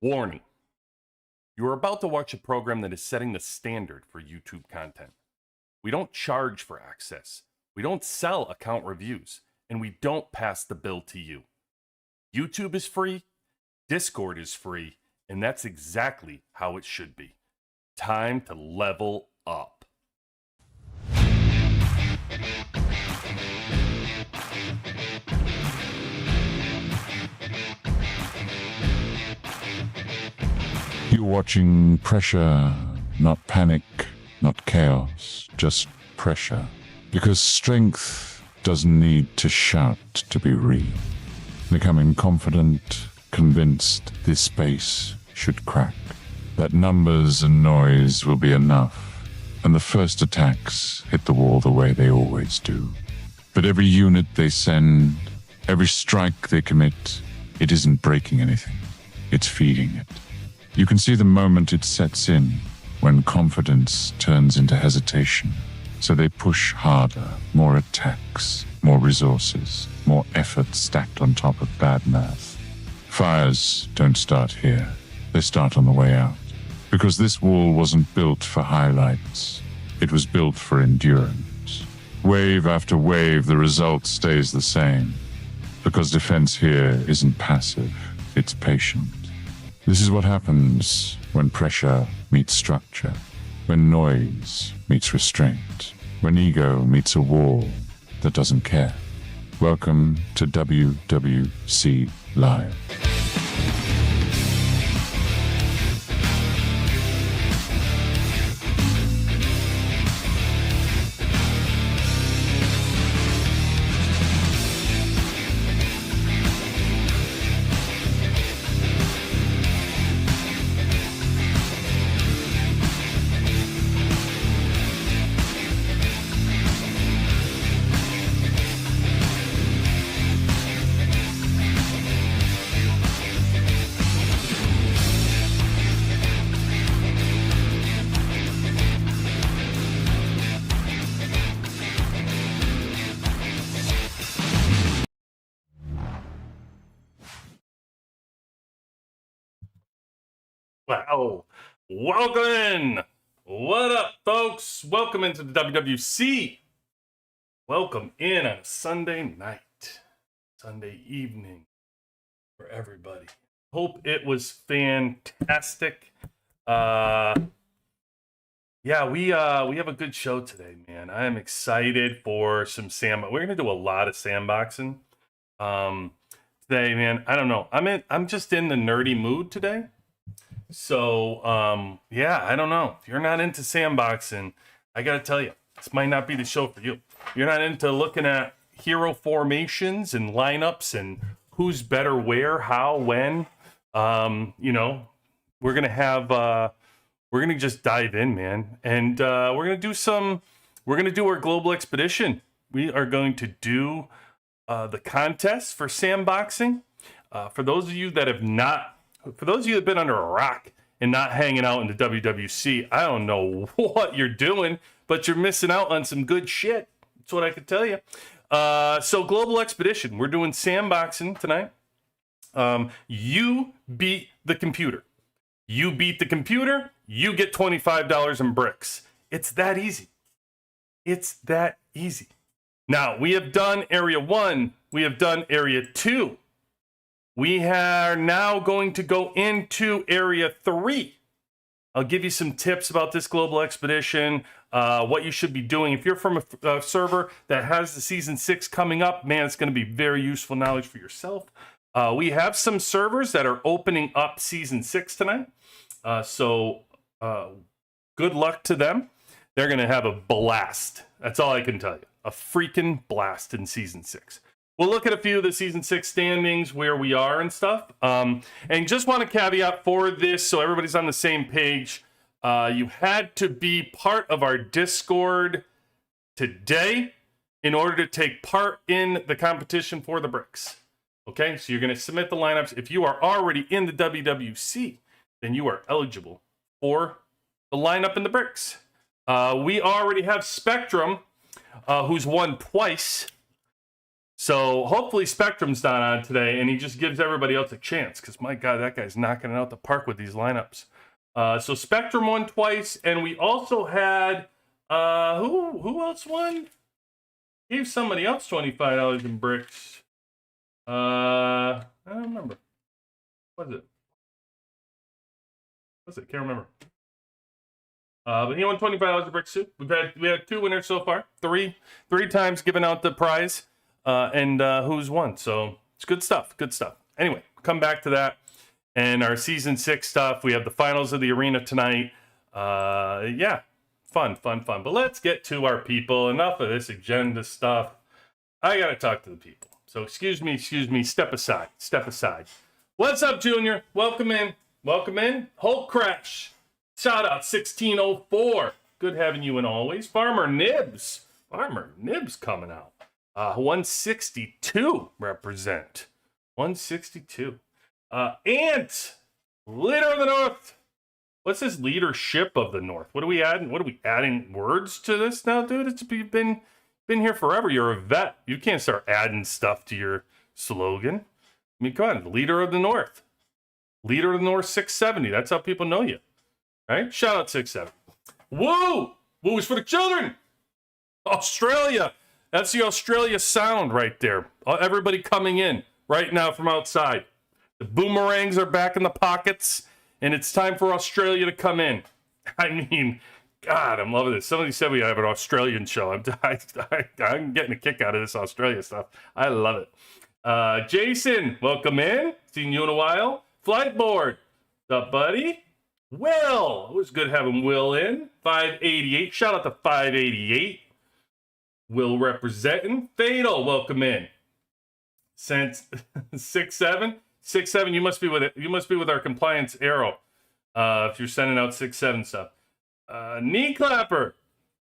Warning. You are about to watch a program that is setting the standard for YouTube content. We don't charge for access, we don't sell account reviews, and we don't pass the bill to you. YouTube is free, Discord is free, and that's exactly how it should be. Time to level up. You're watching pressure, not panic, not chaos, just pressure. Because strength doesn't need to shout to be real. Becoming confident, convinced this space should crack. That numbers and noise will be enough, and the first attacks hit the wall the way they always do. But every unit they send, every strike they commit, it isn't breaking anything. It's feeding it. You can see the moment it sets in, when confidence turns into hesitation. So they push harder, more attacks, more resources, more effort stacked on top of bad math. Fires don't start here. They start on the way out. Because this wall wasn't built for highlights. It was built for endurance. Wave after wave, the result stays the same. Because defense here isn't passive, it's patient. This is what happens when pressure meets structure, when noise meets restraint, when ego meets a wall that doesn't care. Welcome to WWC Live. Wow. Welcome in. What up, folks? Welcome into the WWC. Welcome in on a Sunday night, Sunday evening for everybody. Hope it was fantastic. Yeah, we have a good show today, man. I am excited for some we're gonna do a lot of sandboxing today, man. I don't know. I'm just in the nerdy mood today. So, yeah, I don't know. If you're not into sandboxing, I gotta tell you, this might not be the show for you. You're not into looking at hero formations and lineups and who's better where, how, when. We're gonna just dive in, man. And we're gonna do our global expedition. We are going to do the contest for sandboxing. For those of you that have been under a rock and not hanging out in the WWC, I don't know what you're doing, but you're missing out on some good shit. That's what I could tell you. So Global Expedition, we're doing sandboxing tonight. You beat the computer. You beat the computer, you get $25 in bricks. It's that easy. It's that easy. Now, we have done Area 1. We have done Area 2. We are now going to go into Area 3. I'll give you some tips about this global expedition, what you should be doing. If you're from a server that has the Season 6 coming up, man, it's going to be very useful knowledge for yourself. We have some servers that are opening up Season 6 tonight. So good luck to them. They're going to have a blast. That's all I can tell you. A freaking blast in Season 6. We'll look at a few of the Season 6 standings, where we are and stuff. And just want to caveat for this, so everybody's on the same page. You had to be part of our Discord today in order to take part in the competition for the bricks. Okay, so you're going to submit the lineups. If you are already in the WWC, then you are eligible for the lineup in the bricks. We already have Spectrum, who's won twice. So hopefully Spectrum's not on today, and he just gives everybody else a chance. Because my God, that guy's knocking it out the park with these lineups. So Spectrum won twice, and we also had who else won? Gave somebody else $25 in bricks. I don't remember. What was it? Can't remember. But he won $25 in bricks too. We had 2 winners so far. Three times giving out the prize. And who's won? So it's good stuff. Good stuff. Anyway, come back to that. And our season 6 stuff. We have the finals of the arena tonight. Yeah, fun. But let's get to our people. Enough of this agenda stuff. I gotta talk to the people. So excuse me. Step aside. What's up, Junior? Welcome in. Hulk Crash. Shout out 1604. Good having you in always. Farmer Nibs coming out. 162 represent. 162. Ant, leader of the North. What's this leadership of the North? What are we adding? What are we adding words to this now, dude? It's been here forever. You're a vet. You can't start adding stuff to your slogan. I mean, come on, leader of the North. Leader of the North 670. That's how people know you. Right? Shout out 670. Woo! Woo is for the children. Australia. That's the Australia sound right there. Everybody coming in right now from outside. The boomerangs are back in the pockets, and it's time for Australia to come in. I mean, God, I'm loving this. Somebody said we have an Australian show. I'm getting a kick out of this Australia stuff. I love it. Jason, welcome in. Seen you in a while. Flightboard. What's up, buddy? Will. It was good having Will in. 588. Shout out to 588. Will representing. Fatal, welcome in. Since 67. 67, you must be with our compliance arrow. If you're sending out 67 stuff. Knee clapper,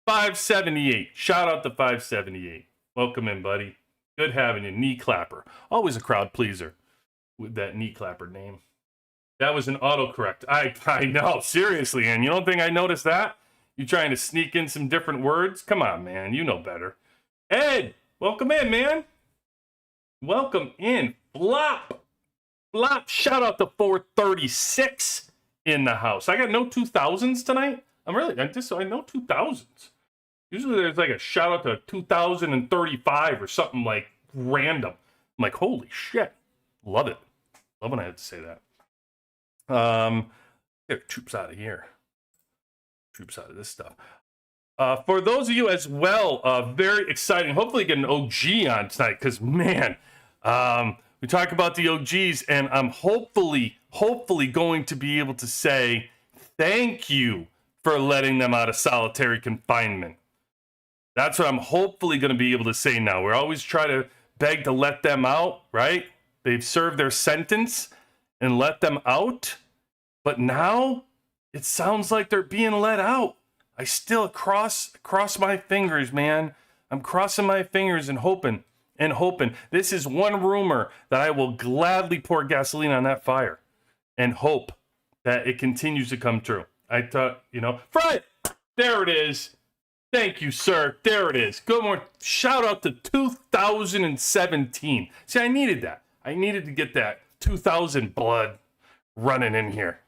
578. Shout out to 578. Welcome in, buddy. Good having you. Knee clapper. Always a crowd pleaser with that knee clapper name. That was an autocorrect. I know, seriously, and you don't think I noticed that? You trying to sneak in some different words? Come on, man. You know better. Ed, welcome in, man. Welcome in. Flop. Shout out to 436 in the house. I got no 2000s tonight. I know 2000s. Usually there's like a shout out to 2035 or something like random. I'm like, holy shit. Love it. Love when I had to say that. Get troops out of here. Troops out of this stuff. For those of you as well, very exciting. Hopefully get an OG on tonight because, man, we talk about the OGs, and I'm hopefully going to be able to say thank you for letting them out of solitary confinement. That's what I'm hopefully going to be able to say now. We always try to beg to let them out, right? They've served their sentence and let them out. But now it sounds like they're being let out. I still cross my fingers, man. I'm crossing my fingers and hoping. This is one rumor that I will gladly pour gasoline on that fire and hope that it continues to come true. I thought, Fred, there it is. Thank you, sir. There it is. Good morning. Shout out to 2017. See, I needed that. I needed to get that 2000 blood running in here.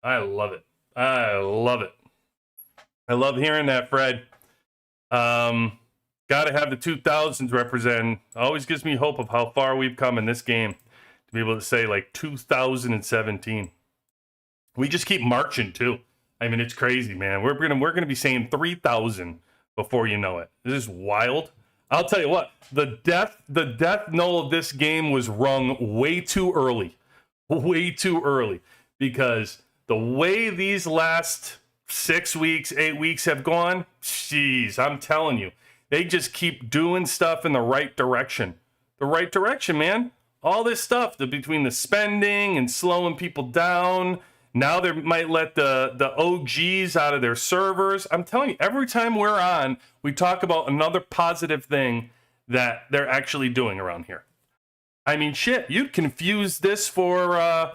I love it. I love hearing that, Fred. Gotta have the 2000s represent. Always gives me hope of how far we've come in this game to be able to say like 2017. We just keep marching too. I mean, it's crazy, man. We're gonna be saying 3000 before you know it. This is wild. I'll tell you what, the death knell of this game was rung way too early, because the way these last 6 weeks, 8 weeks have gone, jeez, I'm telling you, they just keep doing stuff in the right direction. The right direction, man. All this stuff, between the spending and slowing people down. Now they might let the OGs out of their servers. I'm telling you, every time we're on, we talk about another positive thing that they're actually doing around here. I mean, shit, you'd confuse this for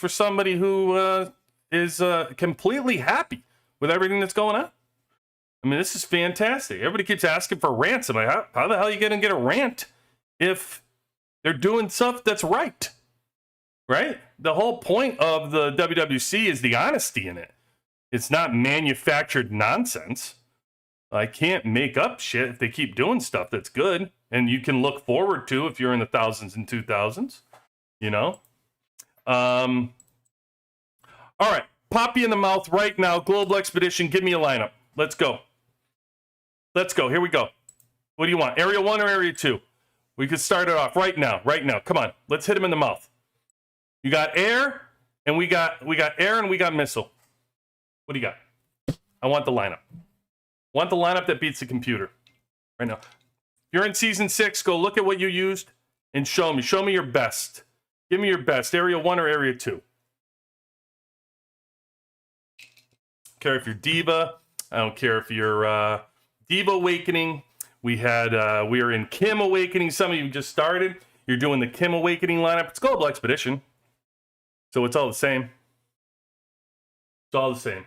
somebody who is completely happy with everything that's going on. I mean, this is fantastic. Everybody keeps asking for rants. I'm like, how the hell are you going to get a rant if they're doing stuff that's right? Right? The whole point of the WWC is the honesty in it. It's not manufactured nonsense. I can't make up shit if they keep doing stuff that's good and you can look forward to if you're in the thousands and 2000s, you know? All right. Poppy in the mouth right now. Global Expedition. Give me a lineup. Let's go. Let's go. Here we go. What do you want? Area 1 or Area 2? We could start it off right now. Right now. Come on. Let's hit him in the mouth. You got air, and we got air, and we got missile. What do you got? I want the lineup. I want the lineup that beats the computer right now. If you're in Season 6, go look at what you used and show me. Show me your best. Give me your best. Area 1 or Area 2? I don't care if you're Diva. I don't care if you're Diva Awakening. We were in Kim Awakening. Some of you just started. You're doing the Kim Awakening lineup. It's Global Expedition. So it's all the same. It's all the same.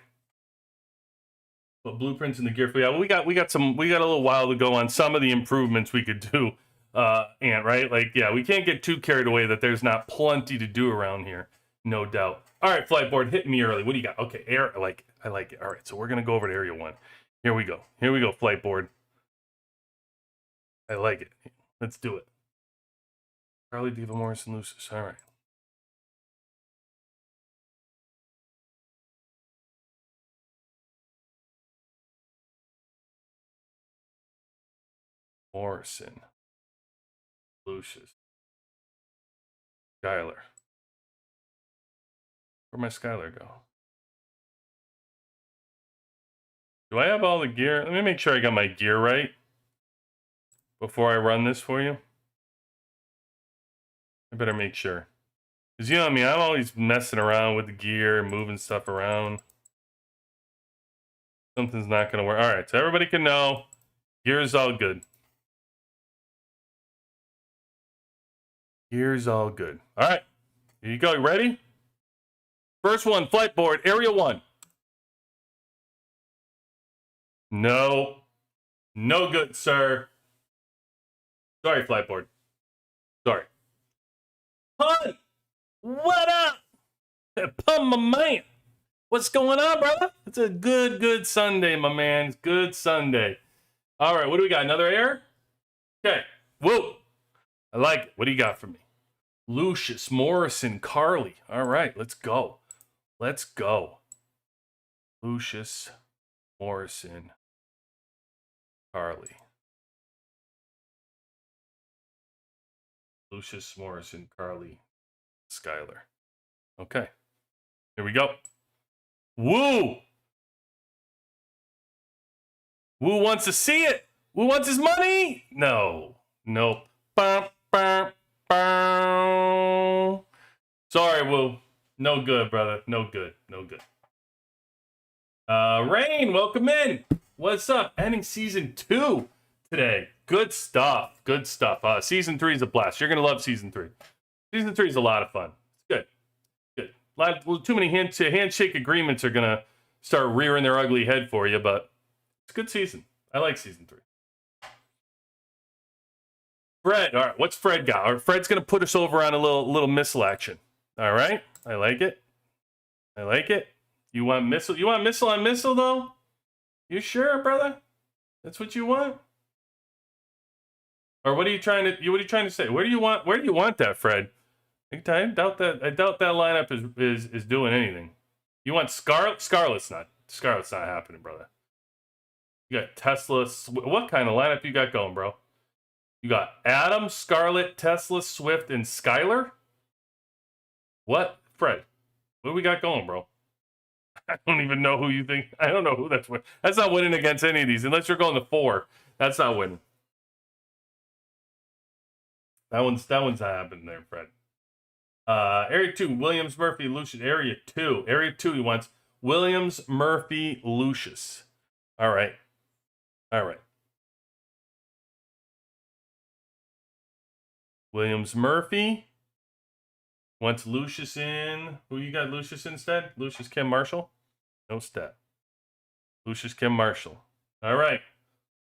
But blueprints in the gear for we got a little while to go on some of the improvements we could do. And right, like we can't get too carried away that there's not plenty to do around here, no doubt. All right, Flightboard, hit me early. What do you got? Okay, air. I like it. All right, so we're gonna go over to Area 1. Here we go. Here we go, Flightboard. I like it. Let's do it. Carly, Diva, Morrison, Lucis. All right. Morrison, Lucius, Skylar. Where'd my Skylar go? Do I have all the gear? Let me make sure I got my gear right before I run this for you. I better make sure. Because you know what I mean? I'm always messing around with the gear, moving stuff around. Something's not going to work. All right, so everybody can know gear is all good. Gear's all good. All right, here you go. You ready? First one, Flightboard, Area 1. No. No good, sir. Sorry, Flightboard. Sorry. Pun! What up? Pun, my man. What's going on, brother? It's a good Sunday, my man. It's good Sunday. All right, what do we got? Another air? Okay. Whoa. I like it. What do you got for me? Lucius, Morrison, Carly. All right, let's go. Let's go. Lucius, Morrison, Carly. Lucius, Morrison, Carly, Skylar. Okay. Here we go. Woo! Woo wants to see it. Woo wants his money. No. Nope. Bum, bum, bum. Sorry, Woo. No good, brother. No good. No good. Rain, welcome in. What's up? Ending season 2 today. Good stuff. Good stuff. Season 3 is a blast. You're gonna love season 3. Season 3 is a lot of fun. It's good. Good. Too many handshake agreements are gonna start rearing their ugly head for you, but it's a good season. I like season 3. Fred, all right. What's Fred got? All right, Fred's gonna put us over on a little missile action. All right. I like it. I like it. You want missile? You want missile on missile though? You sure, brother? That's what you want? Or what are you trying to say? Where do you want that, Fred? I doubt that lineup is doing anything. You want Scarlet? Scarlet's not happening, brother. You got Tesla. What kind of lineup you got going, bro? You got Adam, Scarlet, Tesla, Swift, and Skylar? What? Fred, what do we got going, bro? I don't even know who you think. I don't know who that's winning. That's not winning against any of these. Unless you're going to 4. That's not winning. That one's not happening there, Fred. Area 2, Williams, Murphy, Lucius. Area 2. Area 2, he wants Williams, Murphy, Lucius. All right. All right. Williams, Murphy. Wants Lucius in. Who you got Lucius instead? Lucius Kim Marshall? No stat. Lucius Kim Marshall. All right.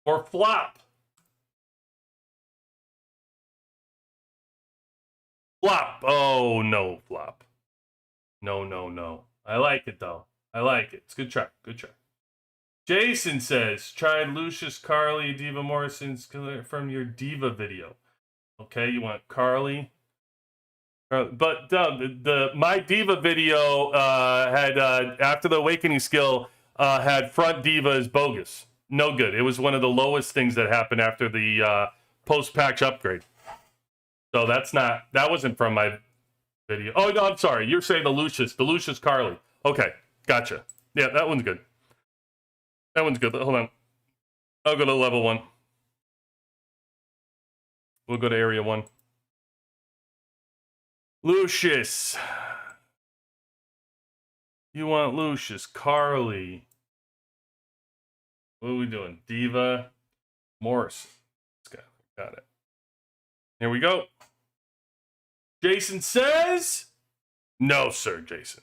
Or flop. Flop. Oh, no, flop. No, no, no. I like it, though. I like it. It's a good try. Good try. Jason says, tried Lucius Carly, Diva Morrison's from your Diva video. Okay, you want Carly. But the My Diva video had, after the Awakening skill, had front Diva as bogus. No good. It was one of the lowest things that happened after the post-patch upgrade. So that wasn't from my video. Oh, no, I'm sorry. You're saying the Lucius Carly. Okay, gotcha. Yeah, that one's good. That one's good. Hold on. I'll go to level 1. We'll go to area 1. Lucius. You want Lucius, Carly. What are we doing? Diva, Morris. Got it. Here we go. Jason says, no, sir, Jason.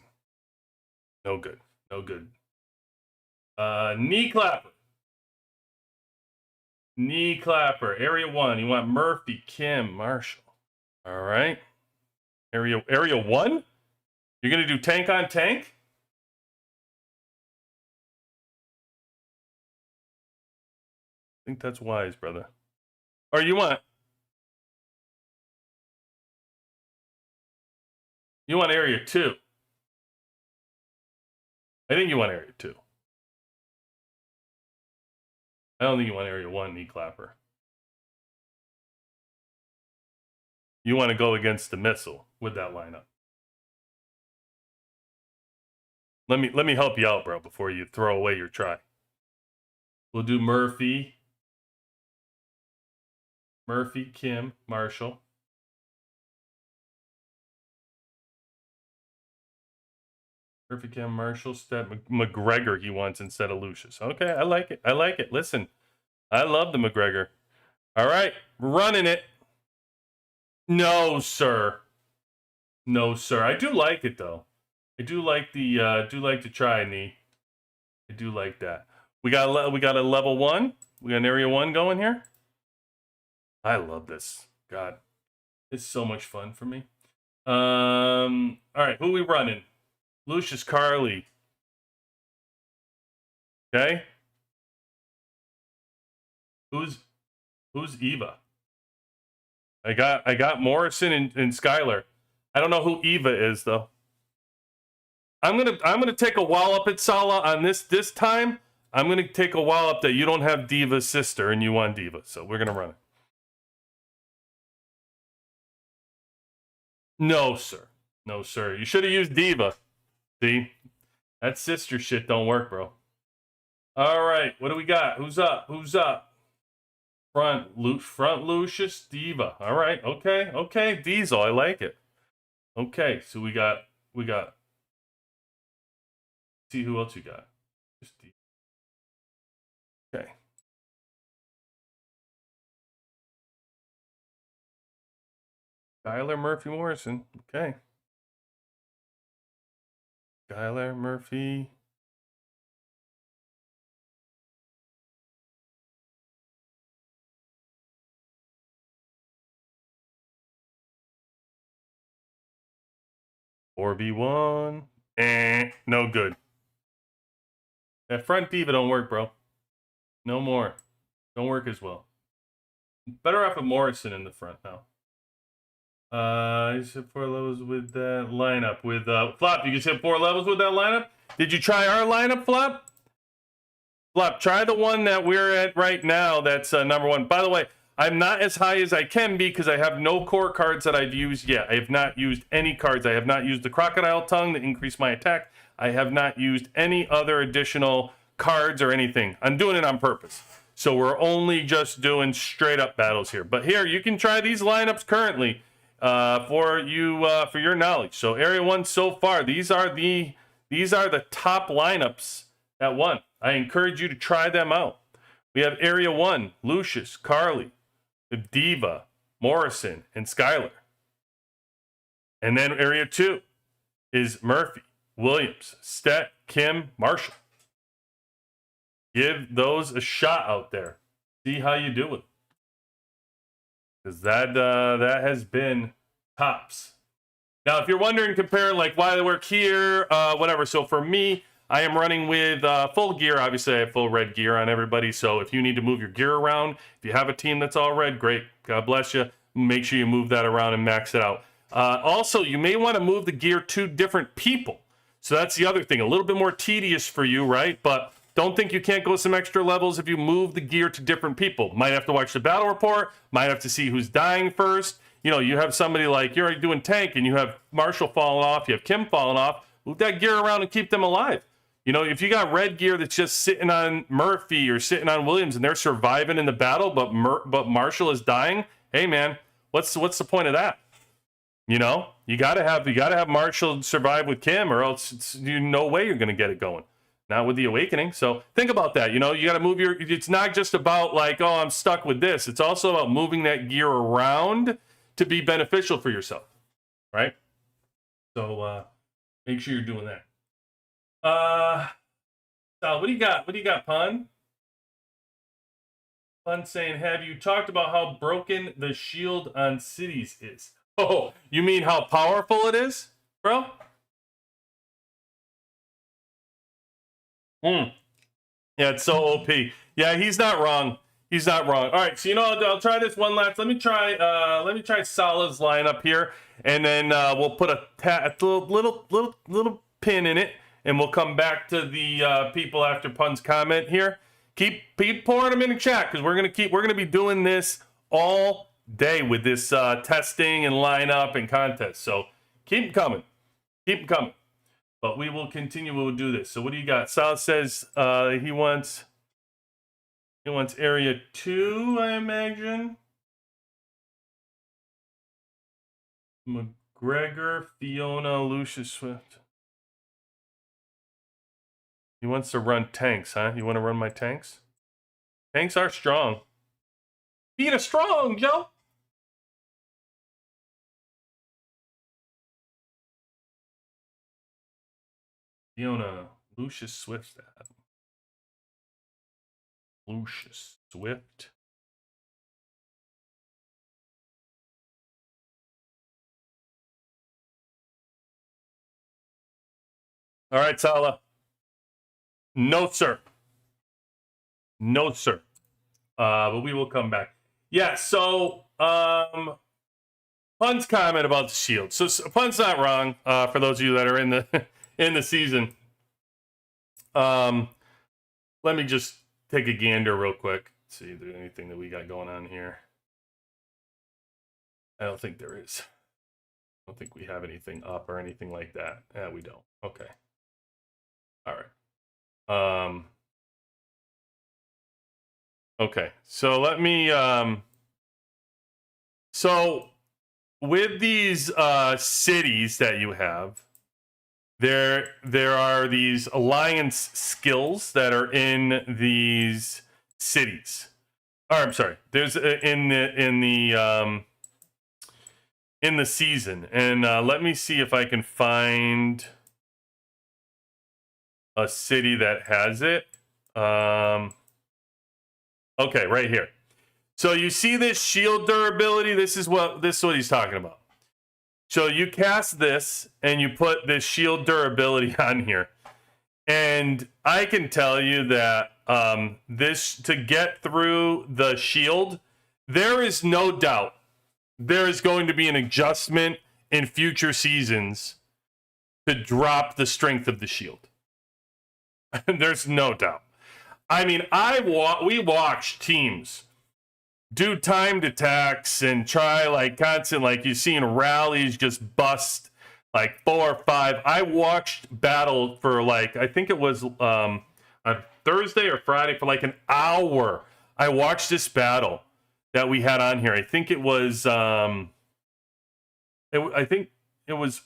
No good. No good. Knee clapper. Knee clapper. Area 1. You want Murphy, Kim, Marshall. All right. Area 1? You're going to do tank on tank? I think that's wise, brother. Or you want area 2. I think you want area 2. I don't think you want area 1 knee clapper. You want to go against the missile with that lineup. Let me help you out, bro, before you throw away your try. We'll do Murphy, Kim, Marshall. Murphy, Kim, Marshall, Step, McGregor he wants instead of Lucius. Okay, I like it. I like it. Listen, I love the McGregor. All right, running it. No, sir. No, sir. I do like it though. I do like the try knee. I do like that. We got a level 1. We got an area 1 going here. I love this. God, it's so much fun for me. All right, who are we running? Lucius Carly. Okay. Who's Eva? I got Morrison and Skylar. I don't know who Eva is though. I'm gonna take a wallop at Sala on this time. I'm gonna take a wallop that you don't have Diva's sister and you want Diva, so we're gonna run it. No, sir. No, sir. You should have used Diva. See? That sister shit don't work, bro. All right, what do we got? Who's up? Who's up? Front Lucius, Diva. All right, okay. Diesel, I like it. Okay, so we got. See who else you got. Just Diva. Okay. Skylar Murphy Morrison. Okay. Skylar Murphy. $4v1. No good. That front Diva don't work, bro. No more. Don't work as well. Better off with Morrison in the front now. You said 4 levels with that lineup. With Flop, you just hit 4 levels with that lineup? Did you try our lineup, Flop? Flop, try the one that we're at right now. That's number 1. By the way, I'm not as high as I can be because I have no core cards that I've used yet. I have not used any cards. I have not used the Crocodile Tongue to increase my attack. I have not used any other additional cards or anything. I'm doing it on purpose. So we're only just doing straight up battles here. But here, you can try these lineups currently for your knowledge. So area 1 so far, these are the top lineups that won. I encourage you to try them out. We have area 1, Lucius, Carly, Diva, Morrison, and Skylar. And then area 2 is Murphy, Williams, Stet, Kim, Marshall. Give those a shot out there. See how you do it. Because that has been tops. Now, if you're wondering, compare like why they work here, whatever. So for me, I am running with full gear. Obviously, I have full red gear on everybody. So if you need to move your gear around, if you have a team that's all red, great. God bless you. Make sure you move that around and max it out. Also, you may want to move the gear to different people. So that's the other thing. A little bit more tedious for you, right? But don't think you can't go some extra levels if you move the gear to different people. Might have to watch the battle report. Might have to see who's dying first. You know, you have somebody like you're already doing tank and you have Marshall falling off. You have Kim falling off. Move that gear around and keep them alive. You know, if you got red gear that's just sitting on Murphy or sitting on Williams and they're surviving in the battle, but Marshall is dying, hey man, what's the point of that? You know, you gotta have Marshall survive with Kim, or else it's no way you're gonna get it going. Not with the Awakening. So think about that. You know, you got to move your. It's not just about like, oh, I'm stuck with this. It's also about moving that gear around to be beneficial for yourself, right? So make sure you're doing that. Sal, what do you got? What do you got, Pun? Pun saying, have you talked about how broken the shield on cities is? Oh, you mean how powerful it is, bro? Yeah, it's so OP. Yeah, he's not wrong. He's not wrong. All right, so you know, I'll try this one last. Let me try Salah's lineup here, and then we'll put a little pin in it, and we'll come back to the people after Pun's comment here. Keep pouring them in the chat because we're gonna be doing this all day with this testing and lineup and contest. So keep them coming. But we will continue. We'll do this. So what do you got? Sal says he wants area 2, I imagine. McGregor, Fiona, Lucius Swift. He wants to run tanks, huh? You want to run my tanks? Tanks are strong. Beat a strong, Joe. Fiona, Lucius Swift. Lucius Swift. All right, Salah. No, sir. No, sir. But we will come back. Yeah, so Pun's comment about the shield. So Pun's not wrong, for those of you that are in the in the season. Let me just take a gander real quick. See if there's anything that we got going on here. I don't think there is. I don't think we have anything up or anything like that. Yeah, we don't. Okay. All right. Okay. So let me so with these cities that you have, there are these alliance skills that are in these cities. Or I'm sorry, there's in the season, and let me see if I can find a city that has it. Okay, right here. So you see this shield durability. This is what he's talking about. So you cast this and you put this shield durability on here. And I can tell you that this, to get through the shield, there is no doubt there is going to be an adjustment in future seasons to drop the strength of the shield. There's no doubt. I mean, we watch teams do timed attacks and try like constant, like you've seen rallies just bust like 4 or 5. I watched battle for like, I think it was on Thursday or Friday for like an hour. I watched this battle that we had on here. I think it was, I think it was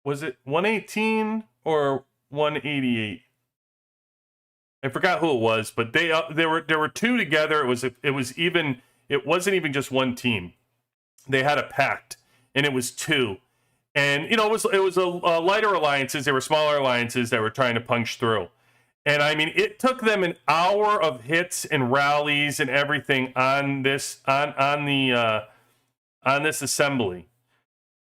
it 118 or 188? I forgot who it was, but there were two together. It wasn't even just one team. They had a pact, and it was two. And you know, it was a lighter alliances. They were smaller alliances that were trying to punch through. And I mean, it took them an hour of hits and rallies and everything on this on this assembly,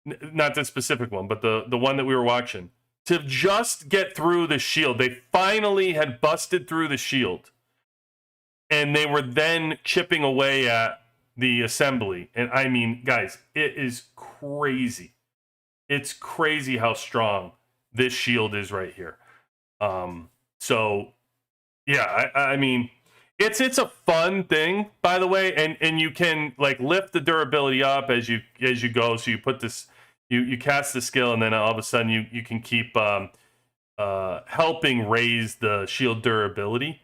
not the specific one, but the one that we were watching, to just get through the shield. They finally had busted through the shield, and they were then chipping away at the assembly. And I mean, guys, it is crazy. It's crazy how strong this shield is right here. So yeah, I mean, it's a fun thing, by the way, and you can like lift the durability up as you go. So you put this, you cast the skill, and then all of a sudden you can keep helping raise the shield durability.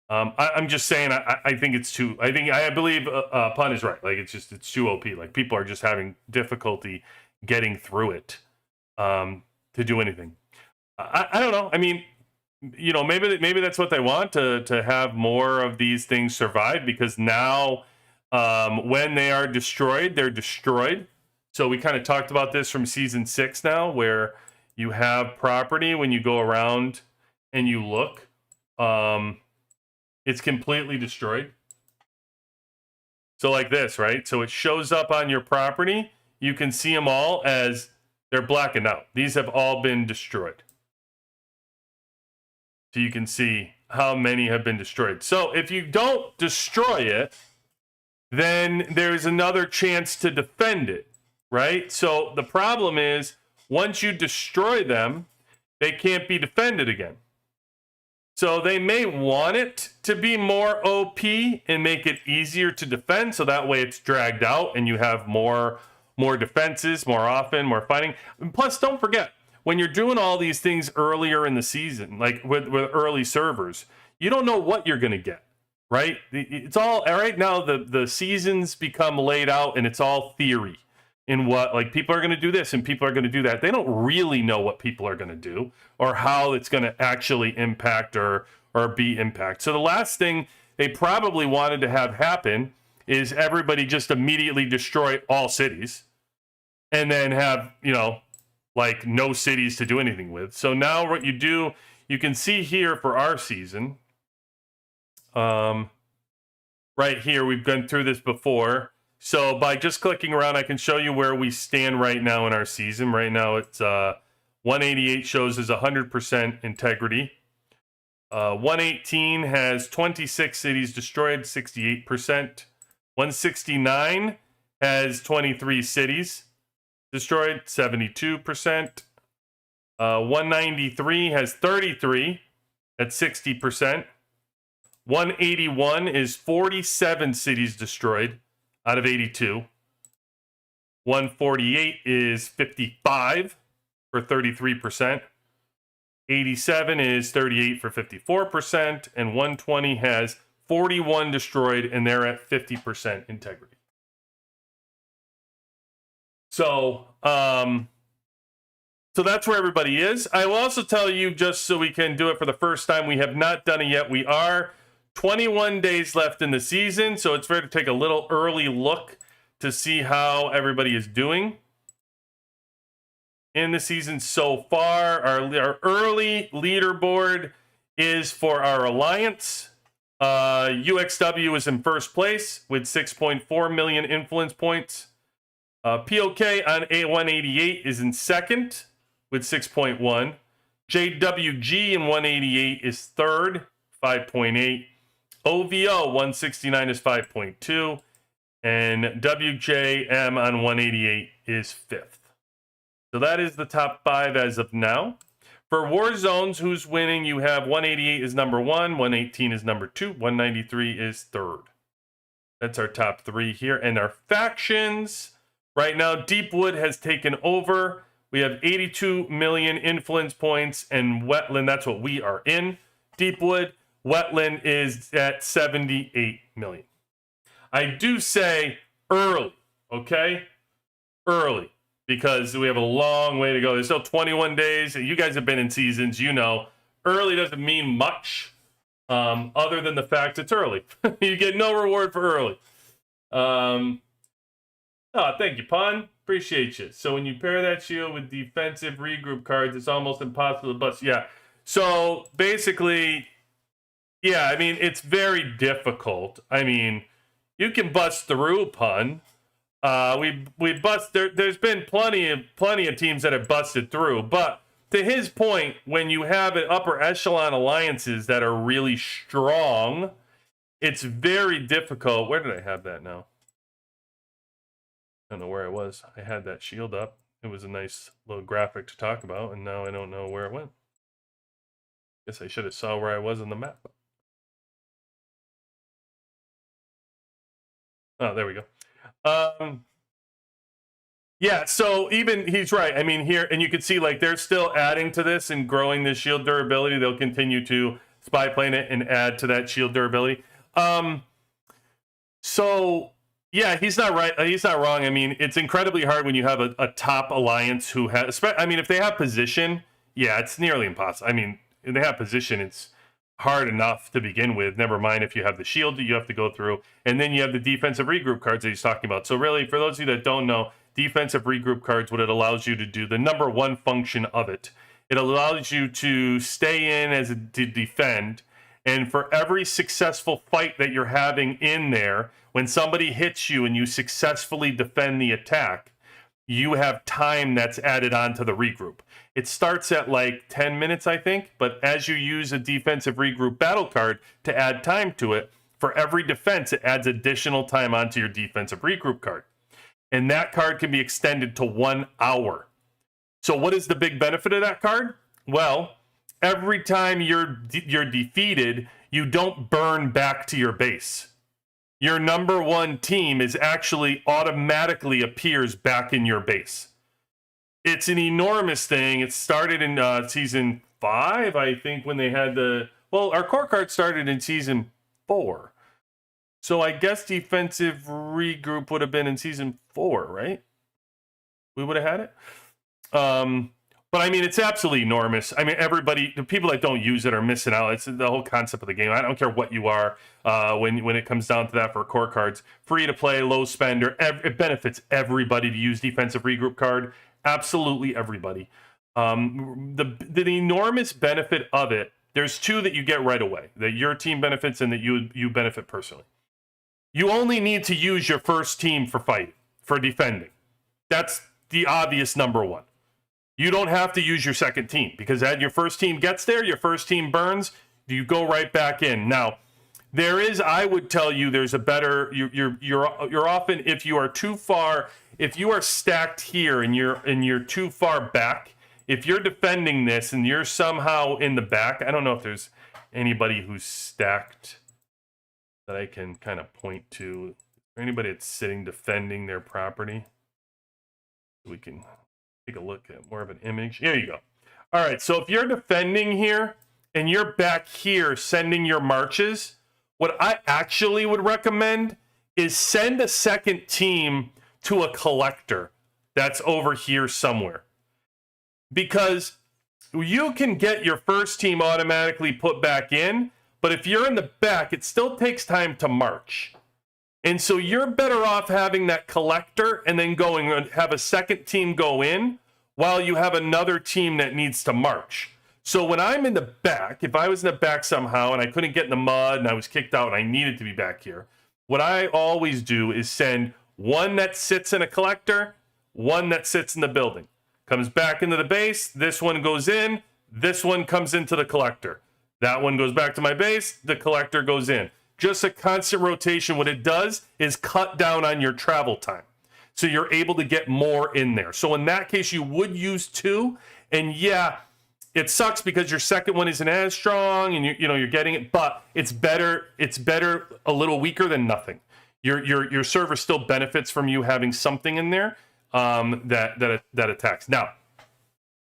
I'm just saying, I think it's too. I believe Pun is right. Like it's too OP. Like people are just having difficulty getting through it to do anything. I don't know. I mean, you know, maybe that's what they want, to have more of these things survive, because now when they are destroyed, they're destroyed. So we kind of talked about this from season 6 now, where you have property when you go around and you look, it's completely destroyed. So like this, right? So it shows up on your property. You can see them all as they're blackened out. These have all been destroyed. So you can see how many have been destroyed. So if you don't destroy it, then there's another chance to defend it, right? So the problem is, once you destroy them, they can't be defended again. So they may want it to be more OP and make it easier to defend, so that way it's dragged out and you have more defenses, more often, more fighting. And plus, don't forget, when you're doing all these things earlier in the season, like with early servers, you don't know what you're going to get, right? It's all right now. The seasons become laid out, and it's all theory in what, like, people are going to do this and people are going to do that. They don't really know what people are going to do or how it's going to actually impact or be impact. So the last thing they probably wanted to have happen is everybody just immediately destroy all cities and then have, you know, like no cities to do anything with. So now what you do, you can see here for our season, right here, we've gone through this before. So by just clicking around, I can show you where we stand right now in our season. Right now it's 188 shows as 100% integrity. 118 has 26 cities destroyed, 68%. 169 has 23 cities destroyed, 72%. 193 has 33 at 60%. 181 is 47 cities destroyed out of 82. 148 is 55 for 33%. 87 is 38 for 54%. And 120 has 41 destroyed, and they're at 50% integrity. So, so that's where everybody is. I will also tell you, just so we can do it for the first time, we have not done it yet. We are 21 days left in the season, so it's fair to take a little early look to see how everybody is doing in the season so far. Our early leaderboard is for our alliance. UXW is in first place with 6.4 million influence points. POK on A188 is in second with 6.1. JWG in 188 is third, 5.8. OVO 169 is 5.2. And WJM on 188 is fifth. So that is the top 5 as of now. For War Zones, who's winning, you have 188 is number 1, 118 is number 2, 193 is third. That's our top 3 here. And our factions, right now, Deepwood has taken over. We have 82 million influence points, and Wetland, that's what we are in. Deepwood, Wetland is at 78 million. I do say early, okay? Early, because we have a long way to go. There's still 21 days. You guys have been in seasons, you know. Early doesn't mean much, other than the fact it's early. You get no reward for early. Oh, thank you, Pun. Appreciate you. So when you pair that shield with defensive regroup cards, it's almost impossible to bust. Yeah. So basically, Yeah, I mean, it's very difficult. I mean, you can bust through, pun. We bust there. There's been plenty of teams that have busted through, but to his point, when you have an upper echelon alliances that are really strong, it's very difficult. Where did I have that now? I don't know where I was. I had that shield up. It was a nice little graphic to talk about, and now I don't know where it went. Guess I should have saw where I was on the map. Oh, there we go. Yeah, so even he's right. I mean, here, and you can see like they're still adding to this and growing this shield durability. They'll continue to spy plane it and add to that shield durability. So yeah, he's not right. He's not wrong. I mean, it's incredibly hard when you have a top alliance who has. I mean, if they have position, yeah, it's nearly impossible. I mean, if they have position, it's hard enough to begin with. Never mind if you have the shield that you have to go through, and then you have the defensive regroup cards that he's talking about. So really, for those of you that don't know, defensive regroup cards, what it allows you to do, the number one function of it, it allows you to stay in as to defend. And for every successful fight that you're having in there, when somebody hits you and you successfully defend the attack, you have time that's added on to the regroup. It starts at like 10 minutes, I think, but as you use a defensive regroup battle card to add time to it, for every defense, it adds additional time onto your defensive regroup card. And that card can be extended to 1 hour. So what is the big benefit of that card? Well, every time you're defeated, you don't burn back to your base. Your number one team is actually automatically appears back in your base. It's an enormous thing. It started in season 5, I think, when they had our core card started in season 4. So I guess defensive regroup would have been in season 4, right? We would have had it. But I mean, it's absolutely enormous. I mean, the people that don't use it are missing out. It's the whole concept of the game. I don't care what you are when it comes down to that for core cards. Free to play, low spender. It benefits everybody to use defensive regroup card. Absolutely everybody. The enormous benefit of it, there's 2 that you get right away, that your team benefits and that you benefit personally. You only need to use your first team for fighting, for defending. That's the obvious number one. You don't have to use your second team, because as your first team gets there, your first team burns, you go right back in. Now, I would tell you, there's a better. You're often, if you are too far, if you are stacked here and you're too far back, if you're defending this and you're somehow in the back, I don't know if there's anybody who's stacked that I can kind of point to. Or anybody that's sitting defending their property. We can take a look at more of an image. Here you go. All right, so if you're defending here and you're back here sending your marches, what I actually would recommend is send a second team to a collector that's over here somewhere. Because you can get your first team automatically put back in, but if you're in the back, it still takes time to march. And so you're better off having that collector and then going and have a second team go in while you have another team that needs to march. So when I'm in the back, if I was in the back somehow and I couldn't get in the mud and I was kicked out and I needed to be back here, what I always do is send one that sits in a collector, one that sits in the building. Comes back into the base, this one goes in, this one comes into the collector. That one goes back to my base, the collector goes in. Just a constant rotation. What it does is cut down on your travel time. So you're able to get more in there. So in that case, you would use 2. And yeah, it sucks because your second one isn't as strong and you're getting it, but it's better a little weaker than nothing. Your server still benefits from you having something in there that attacks. Now,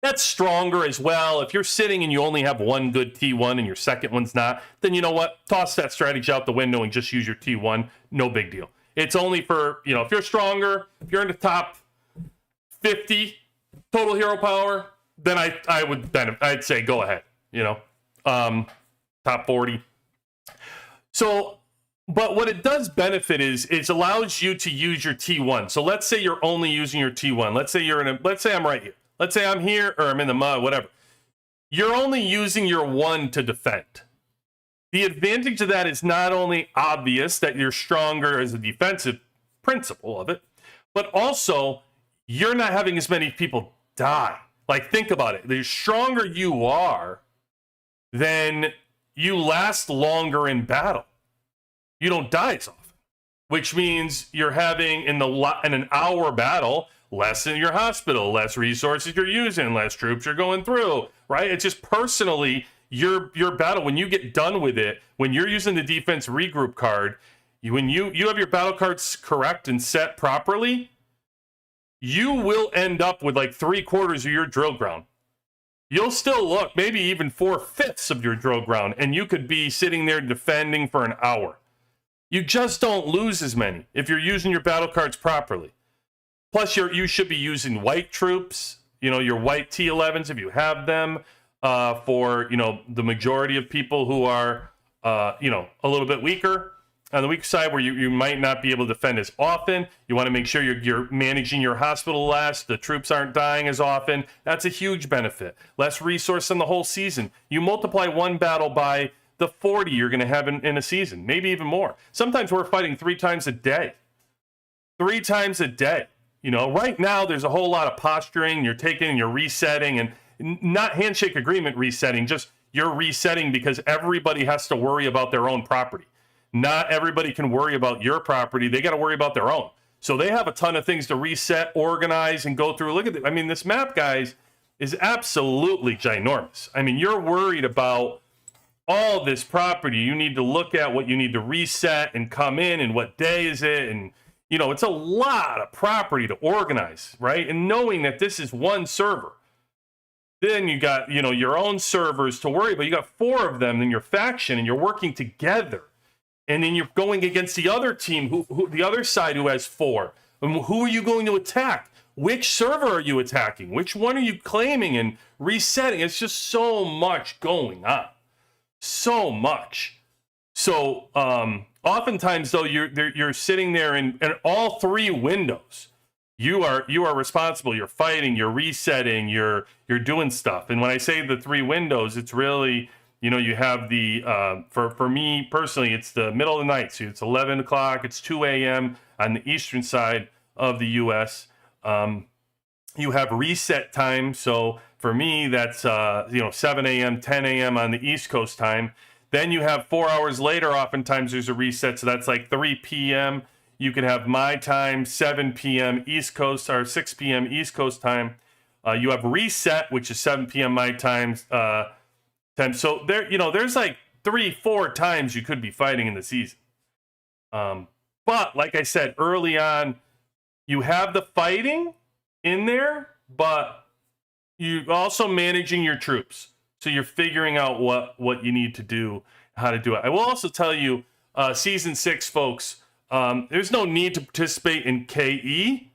that's stronger as well. If you're sitting and you only have one good T1 and your second one's not, then you know what? Toss that strategy out the window and just use your T1. No big deal. It's only for, if you're stronger, if you're in the top 50 total hero power, then I'd say go ahead, top 40. So, but what it does benefit is it allows you to use your T1. So let's say you're only using your T1. Let's say I'm right here. Let's say I'm here or I'm in the mud, whatever. You're only using your 1 to defend. The advantage of that is not only obvious that you're stronger as a defensive principle of it, but also you're not having as many people die. Like, think about it. The stronger you are, then you last longer in battle. You don't die as often, which means you're having in an hour battle less in your hospital, less resources you're using, less troops you're going through, right? It's just personally your battle, when you get done with it, when you're using the defense regroup card, when you have your battle cards correct and set properly, you will end up with like 3/4 of your drill ground. You'll still look maybe even 4/5 of your drill ground, and you could be sitting there defending for an hour. You just don't lose as many if you're using your battle cards properly. Plus, you should be using white troops, your white T11s if you have them, for, the majority of people who are, a little bit weaker. On the weak side, where you might not be able to defend as often, you want to make sure you're managing your hospital less, the troops aren't dying as often. That's a huge benefit. Less resource in the whole season. You multiply one battle by the 40 you're going to have in a season, maybe even more. Sometimes we're fighting 3 times a day. 3 times a day. Right now there's a whole lot of posturing. You're taking and you're resetting, and not handshake agreement resetting, just you're resetting because everybody has to worry about their own property. Not everybody can worry about your property. They got to worry about their own. So they have a ton of things to reset, organize, and go through. Look at it. This map, guys, is absolutely ginormous. You're worried about all this property. You need to look at what you need to reset and come in, and what day is it, and it's a lot of property to organize, right? And knowing that this is one server, then you got your own servers to worry about. You got 4 of them in your faction, and you're working together. And then you're going against the other team, who the other side, who has 4. And who are you going to attack? Which server are you attacking? Which one are you claiming and resetting? It's just so much going on. So much. So oftentimes, though, you're sitting there in all 3 windows. You are responsible. You're fighting. You're resetting. You're doing stuff. And when I say the 3 windows, it's really, you have the for me personally, it's the middle of the night. So it's 11 o'clock. It's 2 a.m. on the eastern side of the U.S. You have reset time. So for me, that's 7 a.m., 10 a.m. on the East Coast time. Then you have 4 hours later, oftentimes there's a reset. So that's like 3 p.m. You could have my time, 7 p.m. East Coast, or 6 p.m. East Coast time. You have reset, which is 7 p.m. my time. So there's like 3-4 times you could be fighting in the season. But like I said early on, you have the fighting in there, but you're also managing your troops. So you're figuring out what you need to do, how to do it. I will also tell you, Season 6, folks, there's no need to participate in KE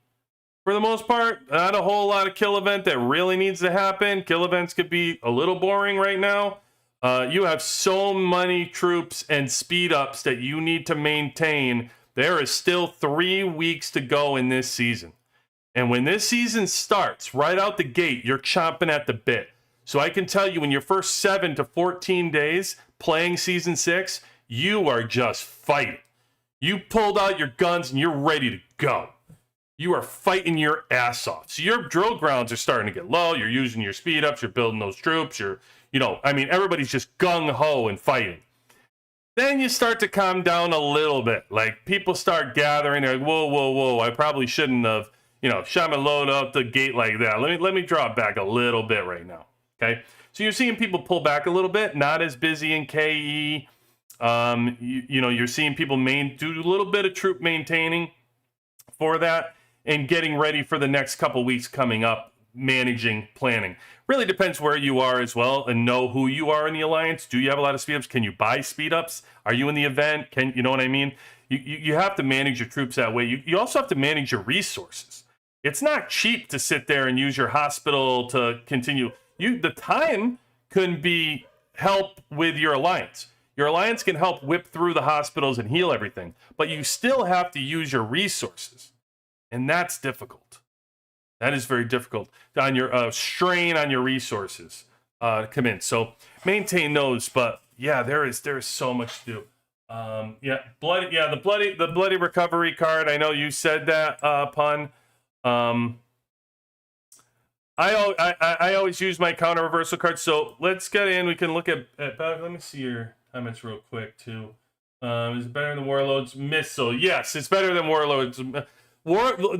for the most part. Not a whole lot of kill event that really needs to happen. Kill events could be a little boring right now. You have so many troops and speed ups that you need to maintain. There is still 3 weeks to go in this season. And when this season starts, right out the gate, you're chomping at the bit. So I can tell you, in your first 7 to 14 days playing Season 6, you are just fighting. You pulled out your guns and you're ready to go. You are fighting your ass off. So your drill grounds are starting to get low. You're using your speed ups. You're building those troops. Everybody's just gung-ho and fighting. Then you start to calm down a little bit. Like, people start gathering. They're like, whoa. I probably shouldn't have, shot my load up the gate like that. Let me drop back a little bit right now. Okay, so you're seeing people pull back a little bit, not as busy in KE. You're seeing people do a little bit of troop maintaining for that and getting ready for the next couple weeks coming up, managing, planning. Really depends where you are as well, and know who you are in the alliance. Do you have a lot of speed ups? Can you buy speed ups? Are you in the event? You know what I mean? You have to manage your troops that way. You also have to manage your resources. It's not cheap to sit there and use your hospital to continue. The time can be help with your alliance. Your alliance can help whip through the hospitals and heal everything, but you still have to use your resources, and that's difficult. That is very difficult. On your strain on your resources come in. So maintain those, but yeah, there is so much to do. The bloody recovery card. I know you said that, pun. I always use my counter reversal card. So let's get in. We can look at let me see your comments real quick too. Is it better than Warlord's Missile? Yes, it's better than Warlord's.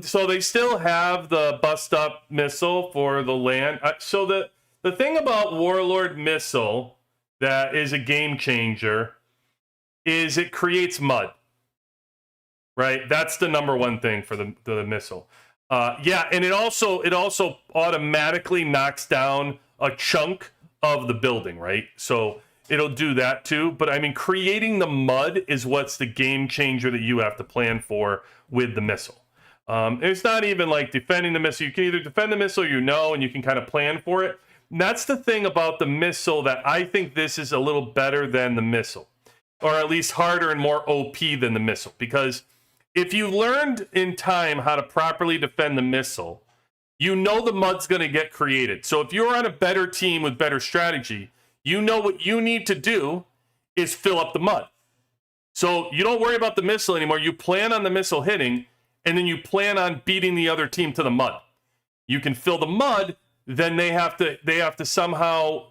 So they still have the bust up missile for the land. So the thing about Warlord Missile that is a game changer is it creates mud. Right? That's the number one thing for the missile. And it also automatically knocks down a chunk of the building, right? So it'll do that too. But I mean, creating the mud is what's the game changer that you have to plan for with the missile. It's not even like defending the missile. You can either defend the missile, and you can kind of plan for it. And that's the thing about the missile that I think this is a little better than the missile, or at least harder and more OP than the missile, because if you learned in time how to properly defend the missile, the mud's going to get created. So if you're on a better team with better strategy, what you need to do is fill up the mud. So you don't worry about the missile anymore. You plan on the missile hitting, and then you plan on beating the other team to the mud. You can fill the mud, then they have to somehow,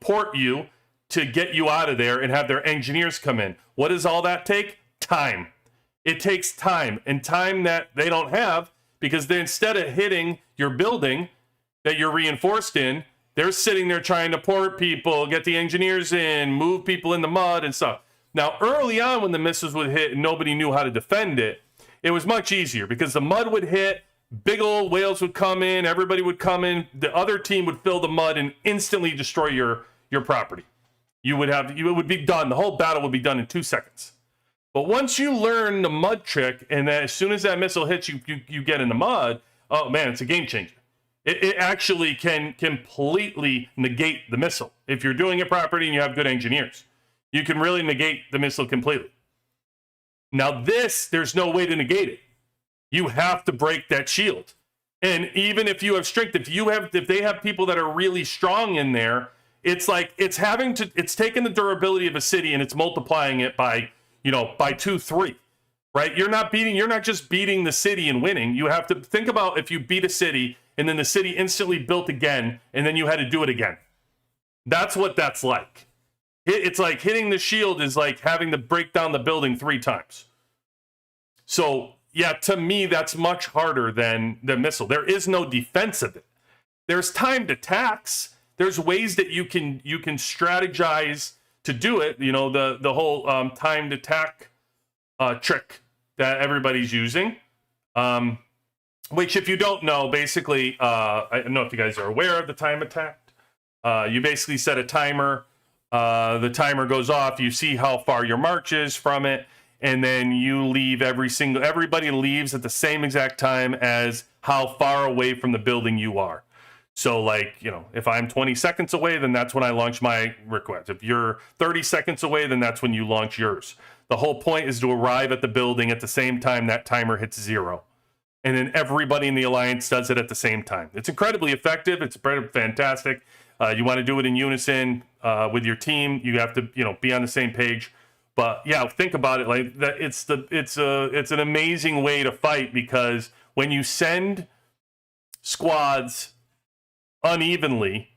port you to get you out of there and have their engineers come in. What does all that take? Time. It takes time, and time that they don't have, because instead of hitting your building that you're reinforced in, they're sitting there trying to port people, get the engineers in, move people in the mud and stuff. Now, early on when the missiles would hit and nobody knew how to defend it, it was much easier because the mud would hit, big old whales would come in, everybody would come in, the other team would fill the mud and instantly destroy your property. It would be done. The whole battle would be done in 2 seconds. But once you learn the mud trick, and that as soon as that missile hits you get in the mud, oh man, it's a game changer. It actually can completely negate the missile. If you're doing it properly and you have good engineers, you can really negate the missile completely. Now there's no way to negate it. You have to break that shield. And even if you have strength, if they have people that are really strong in there, it's like it's taking the durability of a city and it's multiplying it by 2, 3, right? You're not just beating the city and winning. You have to think about if you beat a city and then the city instantly built again and then you had to do it again. That's what that's like. It's like hitting the shield is like having to break down the building 3 times. So yeah, to me, that's much harder than the missile. There is no defense of it. There's timed attacks. There's ways that you can strategize to do it, the whole timed attack trick that everybody's using, which if you don't know, basically, I don't know if you guys are aware of the time attack. You basically set a timer. The timer goes off. You see how far your march is from it, and then you leave everybody leaves at the same exact time as how far away from the building you are. So if I'm 20 seconds away, then that's when I launch my request. If you're 30 seconds away, then that's when you launch yours. The whole point is to arrive at the building at the same time that timer hits 0. And then everybody in the alliance does it at the same time. It's incredibly effective. It's fantastic. You want to do it in unison with your team. You have to, be on the same page. But yeah, think about it like that. It's an amazing way to fight, because when you send squads unevenly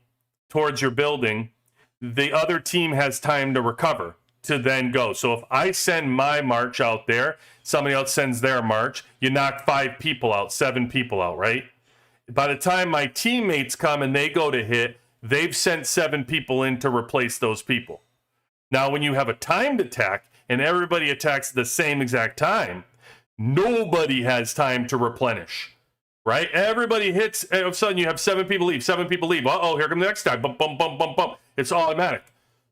towards your building, the other team has time to recover to then go. So if I send my march out there, somebody else sends their march, you knock 5 people out, 7 people out, right? By the time my teammates come and they go to hit, they've sent 7 people in to replace those people. Now, when you have a timed attack and everybody attacks at the same exact time, nobody has time to replenish. Right? Everybody hits, and all of a sudden you have 7 people leave. 7 people leave. Uh-oh, here comes the next guy. Bump, bump, bump, bump, bump. It's automatic.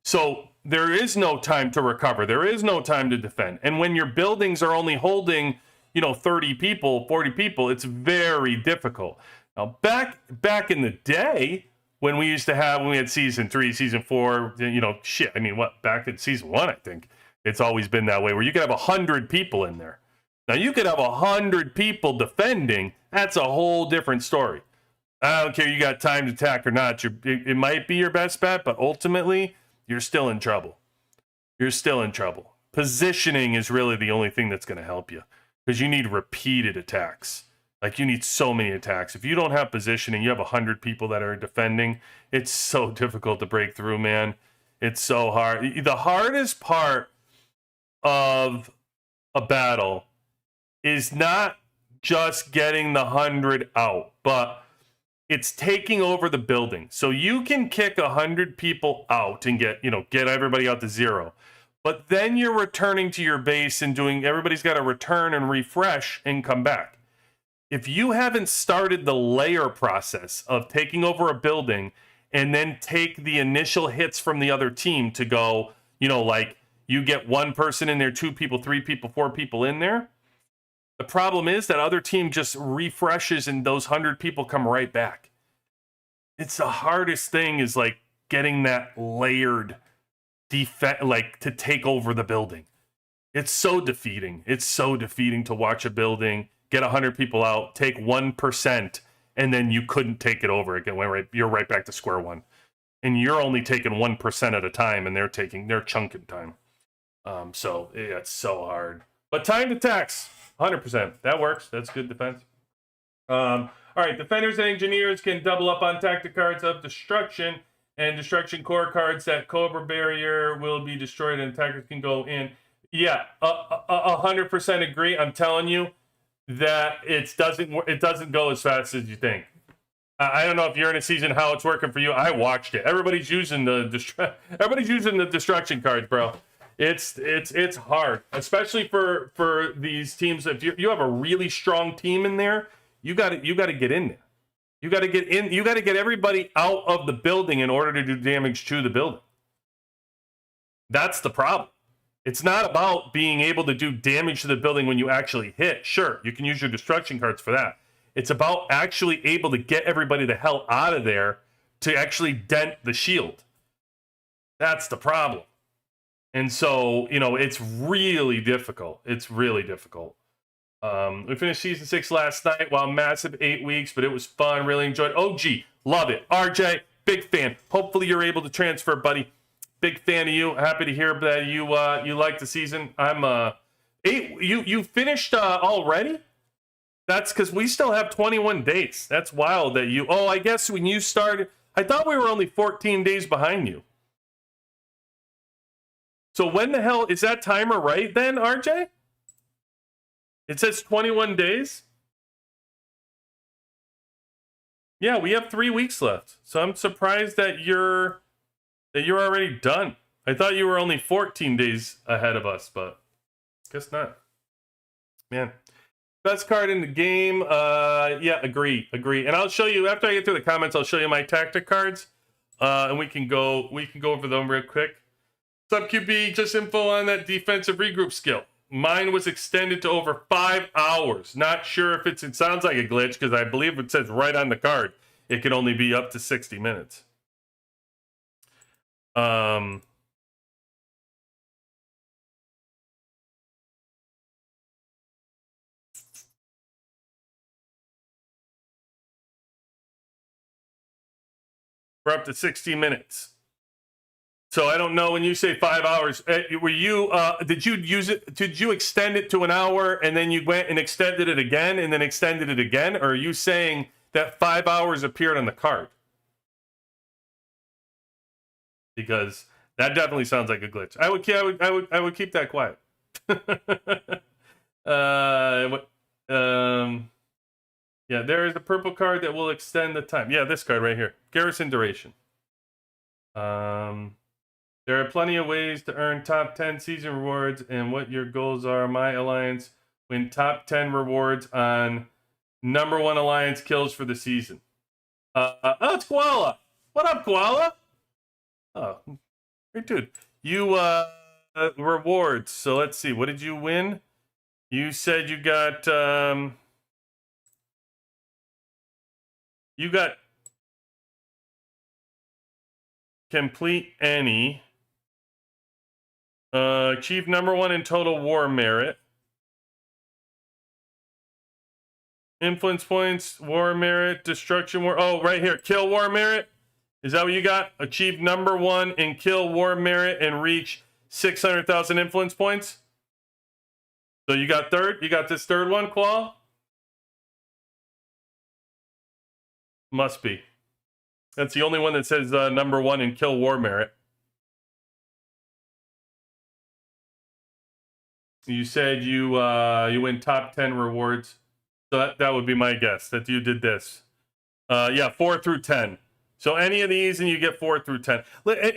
So there is no time to recover. There is no time to defend. And when your buildings are only holding, 30 people, 40 people, it's very difficult. Now, back in the day, when we had season 3, season 4, back in season 1, I think, it's always been that way, where you could have 100 people in there. Now, you could have 100 people defending. That's a whole different story. I don't care you got time to attack or not. It might be your best bet, but ultimately, you're still in trouble. You're still in trouble. Positioning is really the only thing that's going to help you, because you need repeated attacks. Like, you need so many attacks. If you don't have positioning, you have 100 people that are defending. It's so difficult to break through, man. It's so hard. The hardest part of a battle is not just getting the 100 out, but it's taking over the building. So you can kick 100 people out and get everybody out to 0. But then you're returning to your base and everybody's got to return and refresh and come back. If you haven't started the layer process of taking over a building and then take the initial hits from the other team to go, like you get one person in there, 2 people, 3 people, 4 people in there. The problem is that other team just refreshes and those 100 people come right back. It's the hardest thing, is like getting that layered defense, like to take over the building. It's so defeating. It's so defeating to watch a building get 100 people out, take 1%, and then you couldn't take it over again. You're right back to square one. And you're only taking 1% at a time, and they're chunking time. So yeah, it's so hard. But timed attacks, 100%. That works. That's good defense. All right, defenders and engineers can double up on tactic cards of destruction and destruction core cards. That Cobra barrier will be destroyed and attackers can go in. Yeah, 100% agree. I'm telling you that it doesn't go as fast as you think. I don't know if you're in a season how it's working for you. I watched it. Everybody's using the destruction cards, bro. It's hard, especially for these teams. If you have a really strong team in there, you got to get in there. You got to get in. You got to get everybody out of the building in order to do damage to the building. That's the problem. It's not about being able to do damage to the building when you actually hit. Sure, you can use your destruction cards for that. It's about actually able to get everybody the hell out of there to actually dent the shield. That's the problem. And so, it's really difficult. It's really difficult. We finished season 6 last night. Wow, massive 8 weeks, but it was fun. Really enjoyed it. OG, love it. RJ, big fan. Hopefully you're able to transfer, buddy. Big fan of you. Happy to hear that you like the season. I'm 8. You finished already? That's because we still have 21 days. That's wild that you. Oh, I guess when you started, I thought we were only 14 days behind you. So when the hell is that timer right then, RJ? It says 21 days. Yeah, we have 3 weeks left. So I'm surprised that you're already done. I thought you were only 14 days ahead of us, but guess not. Man, best card in the game. Yeah, agree. And I'll show you after I get through the comments. I'll show you my tactic cards, and we can go over them real quick. What's up, QB? Just info on that defensive regroup skill. Mine was extended to over 5 hours. Not sure if it sounds like a glitch because I believe it says right on the card it can only be up to 60 minutes. We're up to 60 minutes. So I don't know, when you say 5 hours, were you did you use it? Did you extend it to an hour and then you went and extended it again and then extended it again? Or are you saying that 5 hours appeared on the card? Because that definitely sounds like a glitch. I would keep that quiet. Yeah, there is a purple card that will extend the time. Yeah, this card right here, garrison duration. There are plenty of ways to earn top 10 season rewards, and what your goals are. My alliance win top 10 rewards on #1 alliance kills for the season. Oh, it's Koala. What up, Koala? Oh, great dude. You rewards. So let's see. What did you win? You said you got complete any. Achieve #1 in total war merit. Influence points, war merit, destruction war. Oh, right here. Kill war merit. Is that what you got? Achieve number 1 in kill war merit and reach 600,000 influence points? So you got third? You got this third one, Qual? Must be. That's the only one that says number 1 in kill war merit. You said you win top 10 rewards. So that would be my guess, that you did this. Yeah, 4 through 10. So any of these and you get 4 through 10.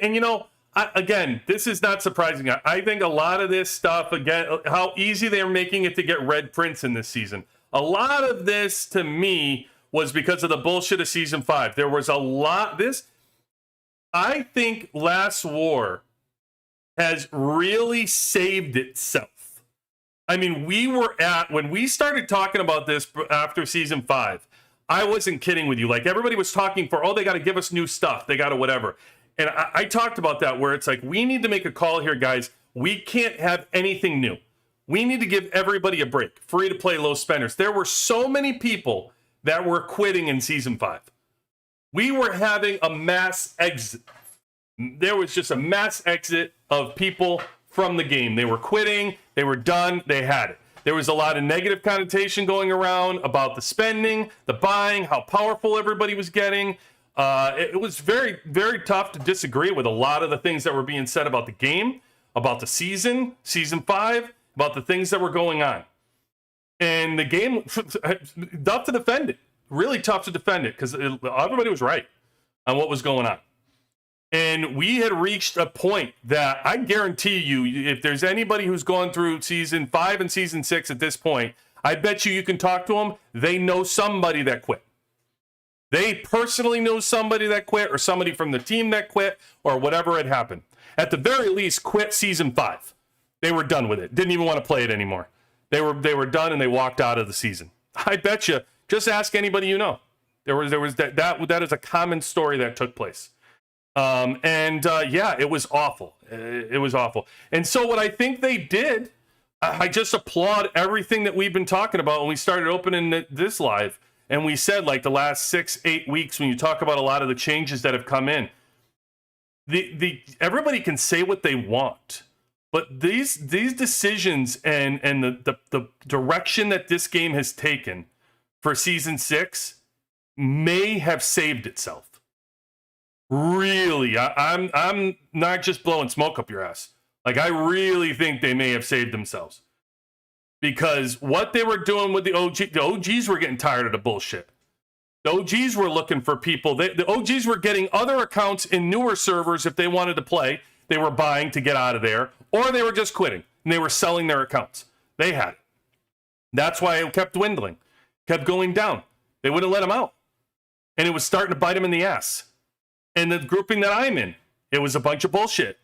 And you know, again, this is not surprising. I think a lot of this stuff, again, how easy they're making it to get red prints in this season. A lot of this, to me, was because of the bullshit of Season 5. There was a lot. I think Last War has really saved itself. I mean, when we started talking about this after Season 5, I wasn't kidding with you. Like, everybody was talking for, they got to give us new stuff. They got to whatever. And I talked about that, where it's like, we need to make a call here, guys. We can't have anything new. We need to give everybody a break. Free to play, low spenders. There were so many people that were quitting in Season 5. We were having a mass exit. There was just a mass exit of people from the game. They were quitting. They were done. They had it. There was a lot of negative connotation going around about the spending, the buying, how powerful everybody was getting. It was very, very tough to disagree with a lot of the things that were being said about the game, about the season 5, about the things that were going on. And the game, tough to defend it. Really tough to defend it, because everybody was right on what was going on. And we had reached a point that I guarantee you, if there's anybody who's gone through Season 5 and Season 6 at this point, I bet you can talk to them. They know somebody that quit. They personally know somebody that quit, or somebody from the team that quit, or whatever had happened. At the very least, quit Season 5. They were done with it. Didn't even want to play it anymore. They were done, and they walked out of the season. I bet you. Just ask anybody you know. There was that is a common story that took place. Yeah, it was awful. It was awful. And so what I think they did, I just applaud everything that we've been talking about when we started opening this live. And we said, like, the last 6-8 weeks, when you talk about a lot of the changes that have come in, everybody can say what they want, but these decisions and the direction that this game has taken for Season 6 may have saved itself. Really, I'm not just blowing smoke up your ass. Like, I really think they may have saved themselves. Because what they were doing with the OGs were getting tired of the bullshit. The OGs were looking for people. The OGs were getting other accounts in newer servers if they wanted to play. They were buying to get out of there. Or they were just quitting. And they were selling their accounts. They had it. That's why it kept dwindling. Kept going down. They wouldn't let them out. And it was starting to bite them in the ass. And the grouping that I'm in, it was a bunch of bullshit.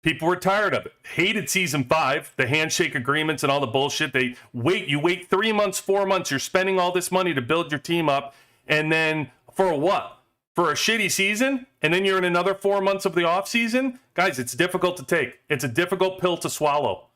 People were tired of it. Hated Season 5, the handshake agreements and all the bullshit. You wait 3 months, 4 months. You're spending all this money to build your team up. And then for what? For a shitty season? And then you're in another 4 months of the off season? Guys, it's difficult to take. It's a difficult pill to swallow.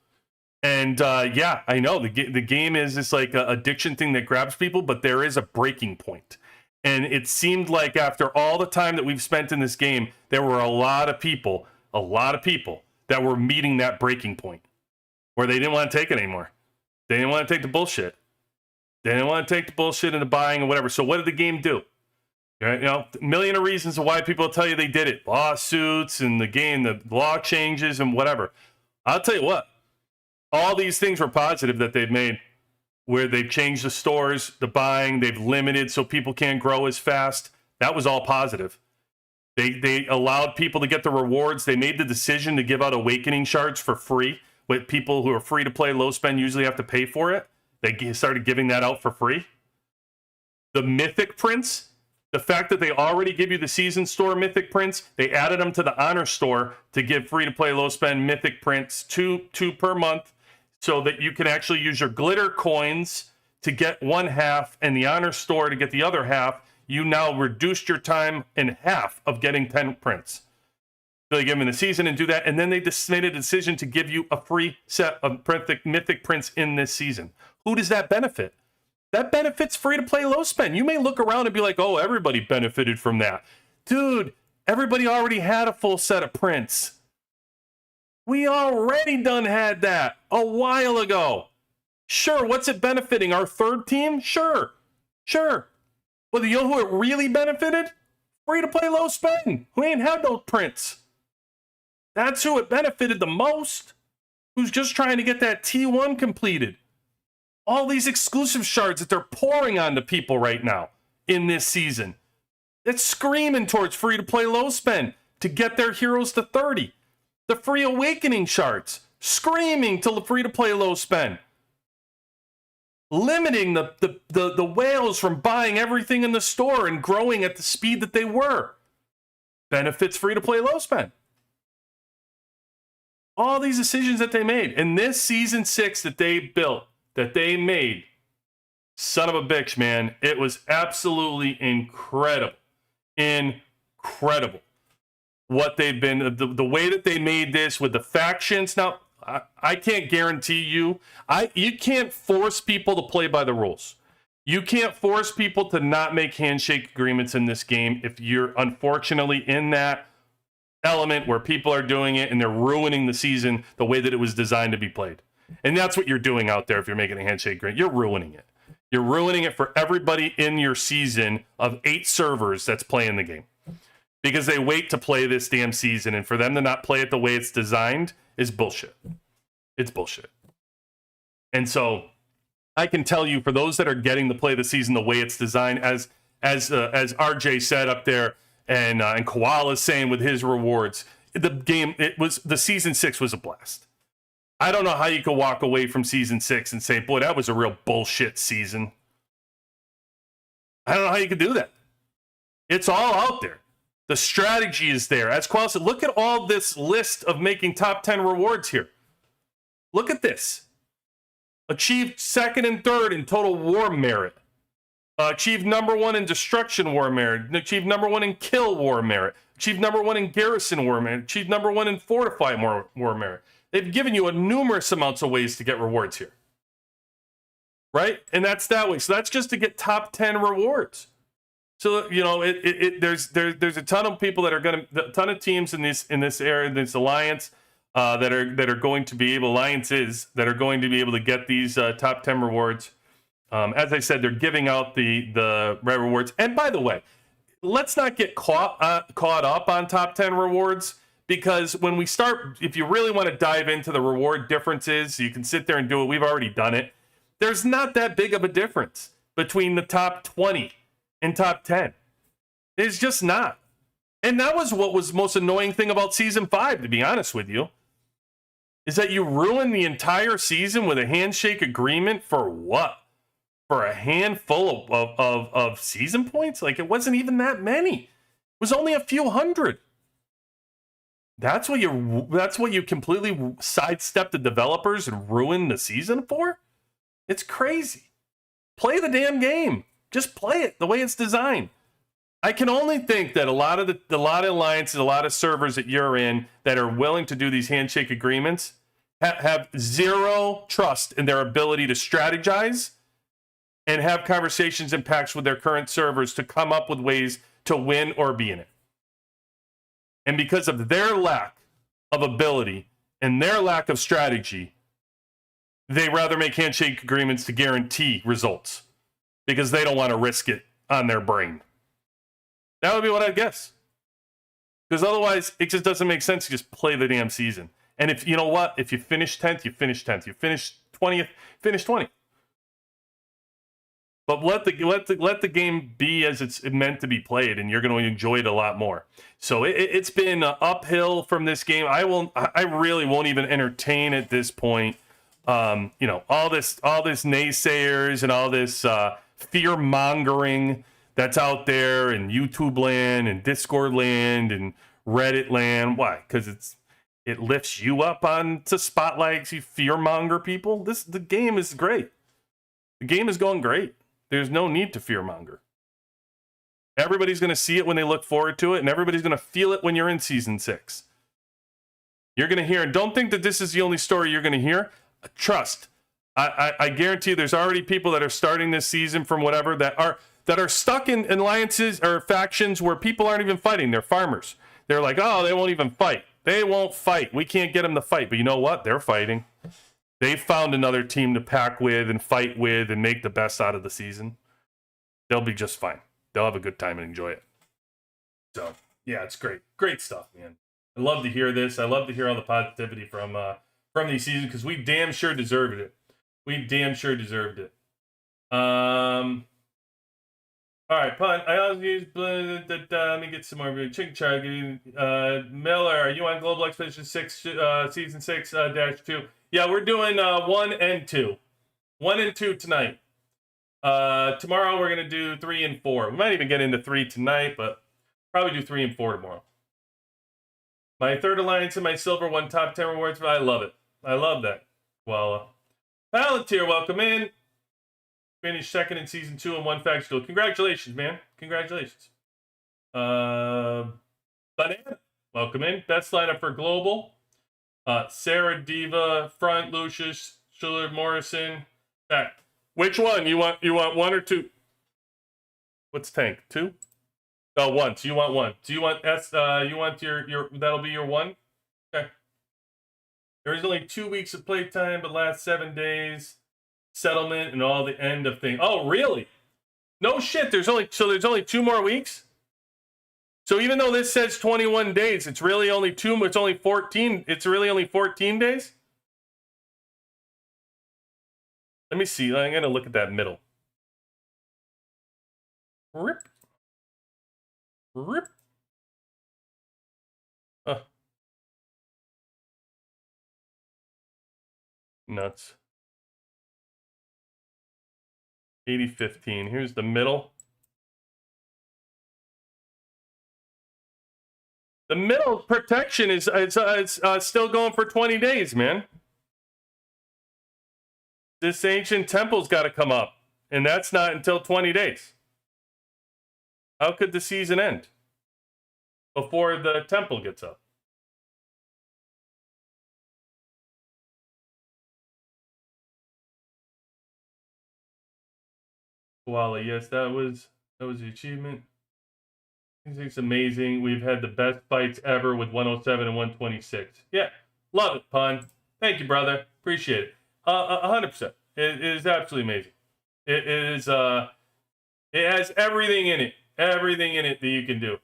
And yeah, I know the game is this like an addiction thing that grabs people, but there is a breaking point. And it seemed like after all the time that we've spent in this game, there were a lot of people that were meeting that breaking point where they didn't want to take it anymore. They didn't want to take the bullshit. They didn't want to take the bullshit and the buying and whatever. So what did the game do? You know, a million of reasons why people tell you they did it. Lawsuits and the game, the law changes and whatever. I'll tell you what, all these things were positive that they've made, where they've changed the stores, the buying, they've limited so people can't grow as fast. That was all positive. They allowed people to get the rewards. They made the decision to give out awakening shards for free. With people who are free to play, low spend usually have to pay for it. They started giving that out for free. The mythic prints, the fact that they already give you the season store mythic prints, they added them to the honor store to give free to play, low spend mythic prints, two per month, so that you can actually use your glitter coins to get one half and the honor store to get the other half. You now reduced your time in half of getting 10 prints. So they give them in the season and do that, and then they just made a decision to give you a free set of mythic prints in this season. Who does that benefit? That benefits free to play low spend. You may look around and be like, oh, everybody benefited from that. Dude, Everybody already had a full set of prints. We already done had that a while ago. Sure, what's it benefiting? Our third team? Sure. Well, you know who it really benefited? Free-to-play low spend, who ain't had those prints. That's who it benefited the most, who's just trying to get that T1 completed. All these exclusive shards that they're pouring onto people right now in this season. It's screaming towards free-to-play low spend to get their heroes to 30. The free awakening shards, screaming to free-to-play low spend. Limiting the whales from buying everything in the store and growing at the speed that they were. Benefits free-to-play low spend. All these decisions that they made. And this Season 6 that they built, that they made, son of a bitch, man. It was absolutely incredible. Incredible. What they've been, the way that they made this with the factions. Now, I can't guarantee you can't force people to play by the rules. You can't force people to not make handshake agreements in this game if you're unfortunately in that element where people are doing it and they're ruining the season the way that it was designed to be played. And that's what you're doing out there if you're making a handshake agreement. You're ruining it. You're ruining it for everybody in your season of 8 servers that's playing the game. Because they wait to play this damn season, and for them to not play it the way it's designed is bullshit. It's bullshit. And so I can tell you, for those that are getting to play the season the way it's designed, as RJ said up there, and Koala's saying with his rewards, the Season 6 was a blast. I don't know how you could walk away from Season 6 and say, boy, that was a real bullshit season. I don't know how you could do that. It's all out there. The strategy is there. As Koala said, look at all this list of making top 10 rewards here. Look at this. Achieved 2nd and 3rd in total war merit. Achieved number 1 in destruction war merit. Achieved number 1 in kill war merit. Achieved number 1 in garrison war merit. Achieved number 1 in fortify war merit. They've given you a numerous amounts of ways to get rewards here. Right? And that's that way. So that's just to get top 10 rewards. So, you know, there's a ton of people that are going to, a ton of teams in this area, this alliance, that are going to be able, alliances that are going to be able to get these top 10 rewards. As I said, they're giving out the red rewards. And by the way, let's not get caught up on top 10 rewards, because when we start, if you really want to dive into the reward differences, you can sit there and do it. We've already done it. There's not that big of a difference between the top 20 and top 10. It's just not. And that was what was the most annoying thing about Season 5, to be honest with you, is that you ruined the entire season with a handshake agreement for what? For a handful of season points? Like, it wasn't even that many. It was only a few hundred. That's what you completely sidestepped the developers and ruined the season for? It's crazy. Play the damn game. Just play it the way it's designed. I can only think that a lot of alliances, a lot of servers that you're in that are willing to do these handshake agreements have zero trust in their ability to strategize and have conversations and pacts with their current servers to come up with ways to win or be in it. And because of their lack of ability and their lack of strategy, they rather make handshake agreements to guarantee results because they don't want to risk it on their brain. That would be what I'd guess. Because otherwise, it just doesn't make sense to just play the damn season. And if you know what? If you finish 10th, you finish 10th. You finish 20th, finish 20th. But let the game be as it's meant to be played, and you're going to enjoy it a lot more. So it's been uphill from this game. I really won't even entertain at this point. All this naysayers and all this fear mongering that's out there in YouTube land and Discord land and Reddit land. Why? Because it lifts you up onto spotlights, you fear monger people. The game is great. The game is going great. There's no need to fear monger. Everybody's going to see it when they look forward to it, and everybody's going to feel it when you're in Season 6. You're going to hear, and don't think that this is the only story you're going to hear. Trust. I guarantee there's already people that are starting this season from whatever that that are stuck in alliances or factions where people aren't even fighting. They're farmers. They're like, oh, they won't even fight. They won't fight. We can't get them to fight. But you know what? They're fighting. They found another team to pack with and fight with and make the best out of the season. They'll be just fine. They'll have a good time and enjoy it. So, yeah, it's great. Great stuff, man. I love to hear this. I love to hear all the positivity from these seasons because we damn sure deserved it. We damn sure deserved it. All right, punt. I also use. Let me get some more. Chicken chug. Miller, are you on Global Expedition 6, Season 6 -2? Yeah, we're doing 1 and 2. 1 and 2 tonight. Tomorrow we're gonna do 3 and 4. We might even get into 3 tonight, but probably do 3 and 4 tomorrow. My third alliance and my silver won top 10 rewards. I love it. I love that. Well, Palantir, welcome in. Finished second in season 2 and 1 faction. Congratulations, man. Congratulations. Banana, welcome in. Best lineup for global. Sarah, Diva, Front, Lucius, Schiller, Morrison. Back. Which one? You want 1 or 2? What's tank? 2? Oh, 1. So you want 1. So you want you want your that'll be your 1? Okay. There is only 2 weeks of playtime, but last 7 days. Settlement and all the end of things. Oh, really? No shit. There's only 2 more weeks. So even though this says 21 days, it's really only 2. It's only 14. It's really only 14 days. Let me see. I'm gonna look at that middle. Rip. Nuts. 80-15. Here's the middle. The middle protection is still going for 20 days, man. This ancient temple's got to come up, and that's not until 20 days. How could the season end before the temple gets up? Koala, yes, that was the achievement. It's amazing. We've had the best fights ever with 107 and 126. Yeah, love it, Pun. Thank you, brother. Appreciate it. 100%. It is absolutely amazing. It is. It has everything in it. Everything in it that you can do.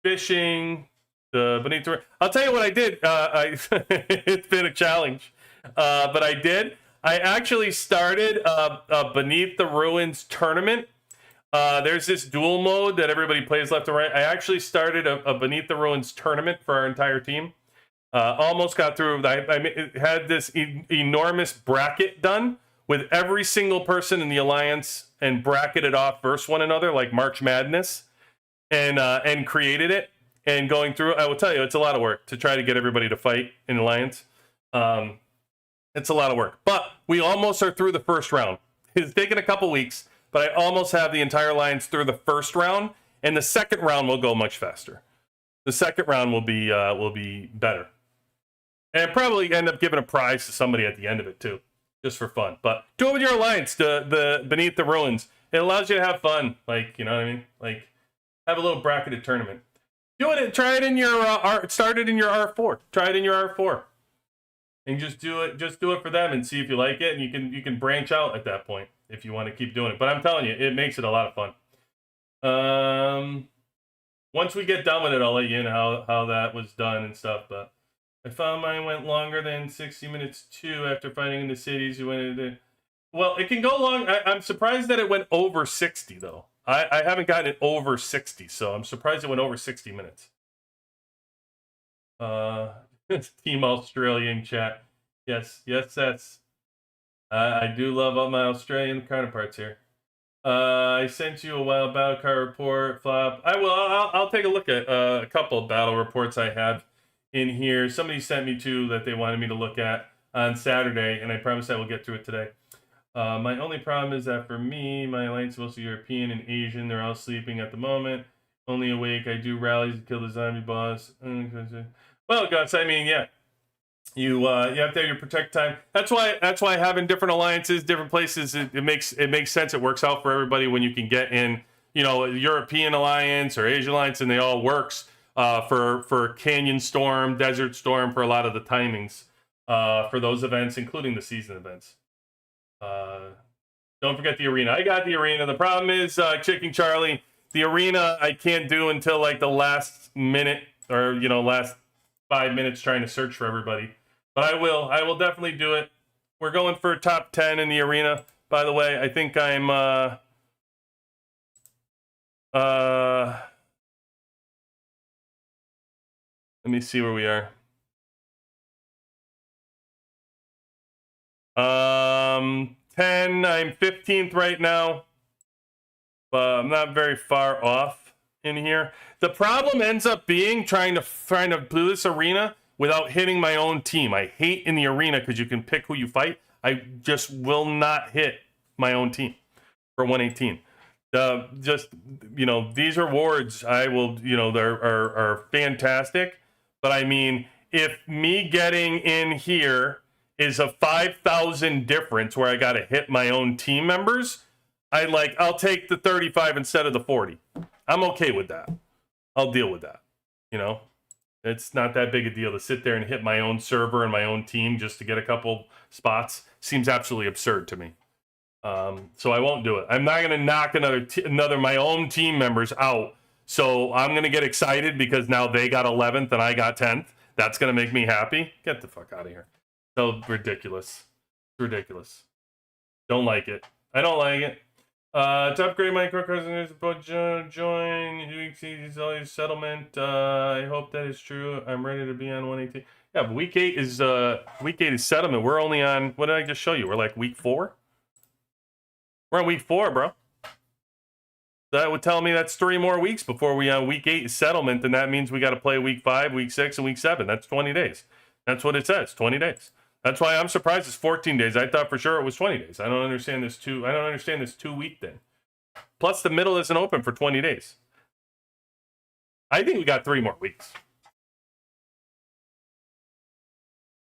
Fishing, beneath the. I'll tell you what I did. It's been a challenge, but I did. I actually started a Beneath the Ruins tournament. There's this dual mode that everybody plays left and right. I actually started a Beneath the Ruins tournament for our entire team. Almost got through. I had this enormous bracket done with every single person in the alliance and bracketed off versus one another like March Madness, and created it and going through. I will tell you, it's a lot of work to try to get everybody to fight in alliance. It's a lot of work, but we almost are through the first round. It's taken a couple weeks, but I almost have the entire alliance through the first round, and the second round will go much faster. The second round will be better, and probably end up giving a prize to somebody at the end of it too, just for fun. But do it with your alliance, the Beneath the Ruins. It allows you to have fun, like, you know what I mean, like have a little bracketed tournament. Do it. Try it in your start it in your R4. Try it in your R4. And just do it for them and see if you like it, and you can branch out at that point if you want to keep doing it. But I'm telling you, it makes it a lot of fun. Once we get done with it, I'll let you know how that was done and stuff. But I found mine went longer than 60 minutes too after fighting in the cities. You went into, well, it can go long. I'm surprised that it went over 60 though. I haven't gotten it over 60, so I'm surprised it went over 60 minutes. Team Australian chat. Yes, that's. I do love all my Australian counterparts here. I sent you a wild battle card report, Flop. I will. I'll take a look at a couple of battle reports I have in here. Somebody sent me two that they wanted me to look at on Saturday, and I promise I will get through it today. My only problem is that for me, my alliance is mostly European and Asian. They're all sleeping at the moment. Only awake. I do rallies to kill the zombie boss. Well, Gus, I mean, yeah. You have to have your protect time. That's why having different alliances, different places, it makes sense. It works out for everybody when you can get in, European alliance or Asian alliance, and they all works for Canyon Storm, Desert Storm, for a lot of the timings for those events, including the season events. Don't forget the arena. I got the arena. The problem is, Chicken Charlie, the arena I can't do until like the last minute, or last 5 minutes trying to search for everybody. But I will definitely do it. We're going for top 10 in the arena. By the way, I think I'm let me see where we are. 10, I'm 15th right now. I'm not very far off in here. The problem ends up being trying to do this arena without hitting my own team. I hate in the arena because you can pick who you fight. I just will not hit my own team for 118. These rewards I will, are fantastic. But I mean, if me getting in here is a 5,000 difference where I got to hit my own team members, I'll take the 35 instead of the 40. I'm okay with that. I'll deal with that. It's not that big a deal to sit there and hit my own server and my own team just to get a couple spots. Seems absolutely absurd to me. So I won't do it. I'm not going to knock another my own team members out. So I'm going to get excited because now they got 11th and I got 10th. That's going to make me happy. Get the fuck out of here. So ridiculous. Ridiculous. Don't like it. I don't like it. To upgrade my core customers, join settlement. I hope that is true. I'm ready to be on 118. Yeah, but week 8 is settlement. We're only on, what did I just show you? We're like week 4. We're on week 4, bro. That would tell me that's 3 more weeks before we on week 8 is settlement, and that means we got to play week 5, week 6, and week 7. That's 20 days. That's what it says. 20 days. That's why I'm surprised it's 14 days. I thought for sure it was 20 days. I don't understand this 2-week thing. Plus, the middle isn't open for 20 days. I think we got 3 more weeks.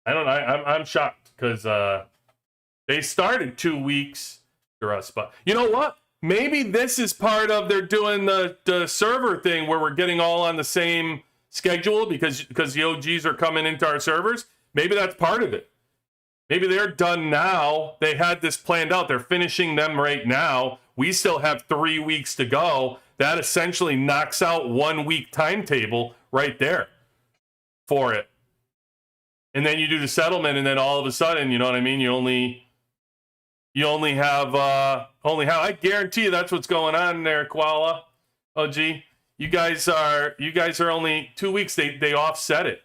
I'm shocked because they started 2 weeks for us. But you know what? Maybe this is part of they're doing the server thing where we're getting all on the same schedule because the OGs are coming into our servers. Maybe that's part of it. Maybe they're done now. They had this planned out. They're finishing them right now. We still have 3 weeks to go. That essentially knocks out 1 week timetable right there for it. And then you do the settlement, and then all of a sudden, you know what I mean? You only have I guarantee you that's what's going on there, Koala. OG. You guys are only 2 weeks. They offset it.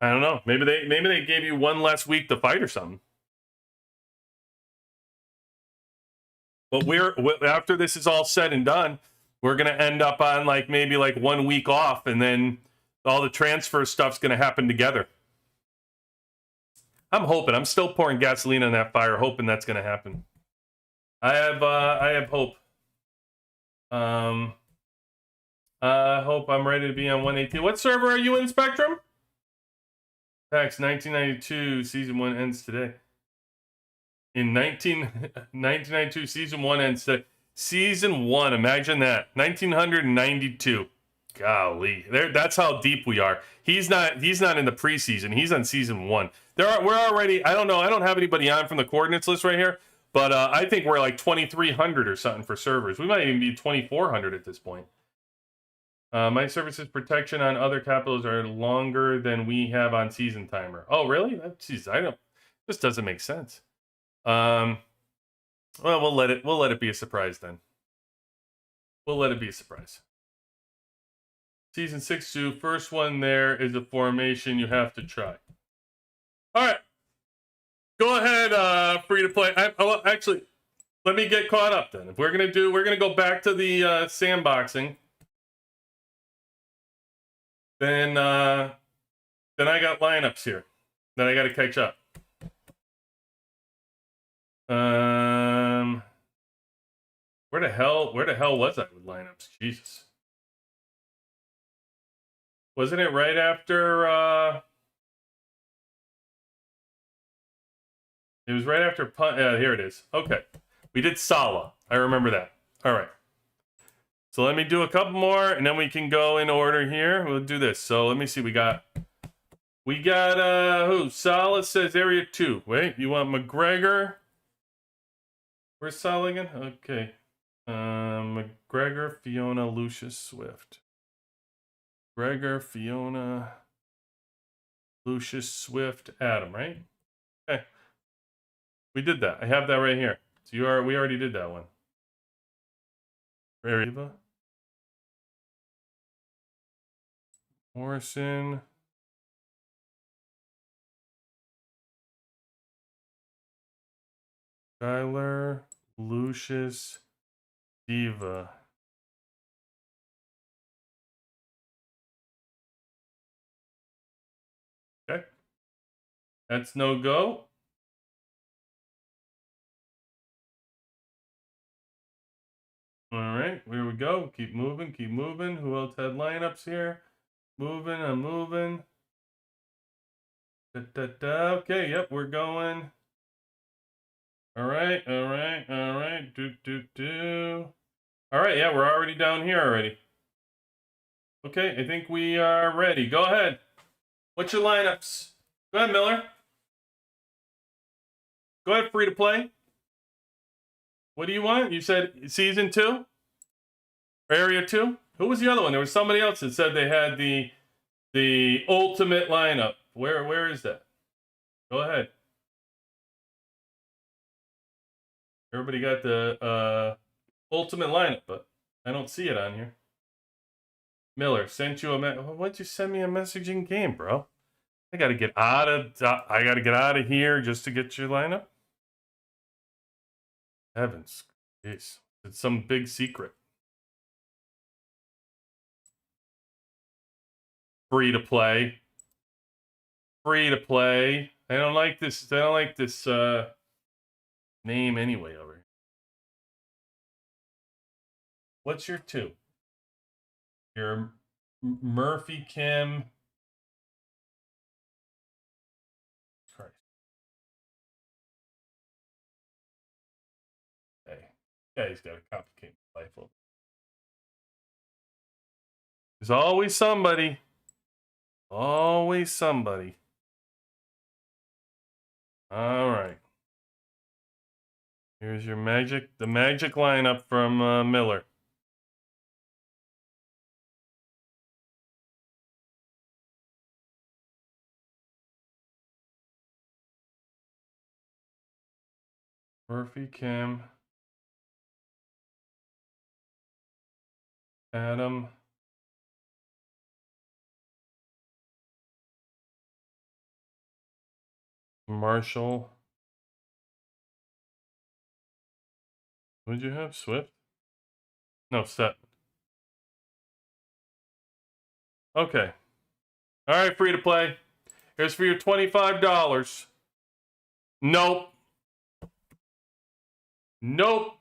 I don't know. Maybe they gave you 1 less week to fight or something. But after this is all said and done, we're gonna end up on maybe 1 week off, and then all the transfer stuff's gonna happen together. I'm hoping. I'm still pouring gasoline on that fire, hoping that's gonna happen. I have hope. I hope I'm ready to be on 118. What server are you in, Spectrum? PAX 1992 season 1 ends today. In 1992 season 1 ends today. Season 1, imagine that. 1992. Golly, that's how deep we are. He's not in the preseason. He's on season 1. We're already. I don't know. I don't have anybody on from the coordinates list right here, but I think we're like 2,300 or something for servers. We might even be 2,400 at this point. My services protection on other capitals are longer than we have on season timer. Oh, really? Jeez, I don't. This doesn't make sense. Well, we'll let it be a surprise then. We'll let it be a surprise. Season 6 first one there is a formation you have to try. All right. Go ahead, free to play. Actually, let me get caught up then. If we're gonna go back to the sandboxing. Then I got lineups here that I got to catch up. Where the hell was I with lineups? Jesus. Wasn't it right after? It was right after punt. Here it is. Okay, we did Salah. I remember that. All right. So let me do a couple more, and then we can go in order here. We'll do this. So let me see. We got who? Salah says area 2. Wait, you want McGregor? Where's Salah again? Okay. McGregor, Fiona, Lucius, Swift. Gregor, Fiona, Lucius, Swift, Adam, right? Okay. We did that. I have that right here. So we already did that one. Eva. Morrison. Skyler, Lucius, Diva. Okay. That's no go. All right, here we go. Keep moving, keep moving. Who else had lineups here? Moving, I'm moving. Okay, yep, we're going. All right. All right, yeah, we're already down here already. Okay, I think we are ready. Go ahead. What's your lineups? Go ahead, Miller. Go ahead, free to play. What do you want? You said season 2? Or area 2? Who was the other one? There was somebody else that said they had the ultimate lineup. Where is that? Go ahead. Everybody got the ultimate lineup, but I don't see it on here. Miller sent you a why'd you send me a message in game, bro? I gotta get out of here just to get your lineup. Heavens, jeez, it's some big secret. Free to play. Free to play. I don't like this. I don't like this name anyway over here. What's your 2? Your Murphy Kim. Christ. Hey, guy's got a complicated life. There's always somebody. Always somebody. All right. Here's your the magic lineup from Miller. Murphy, Kim, Adam, Marshall. Who'd you have? Swift? No, Set. Okay. All right, free to play. Here's for your $25. Nope. Nope.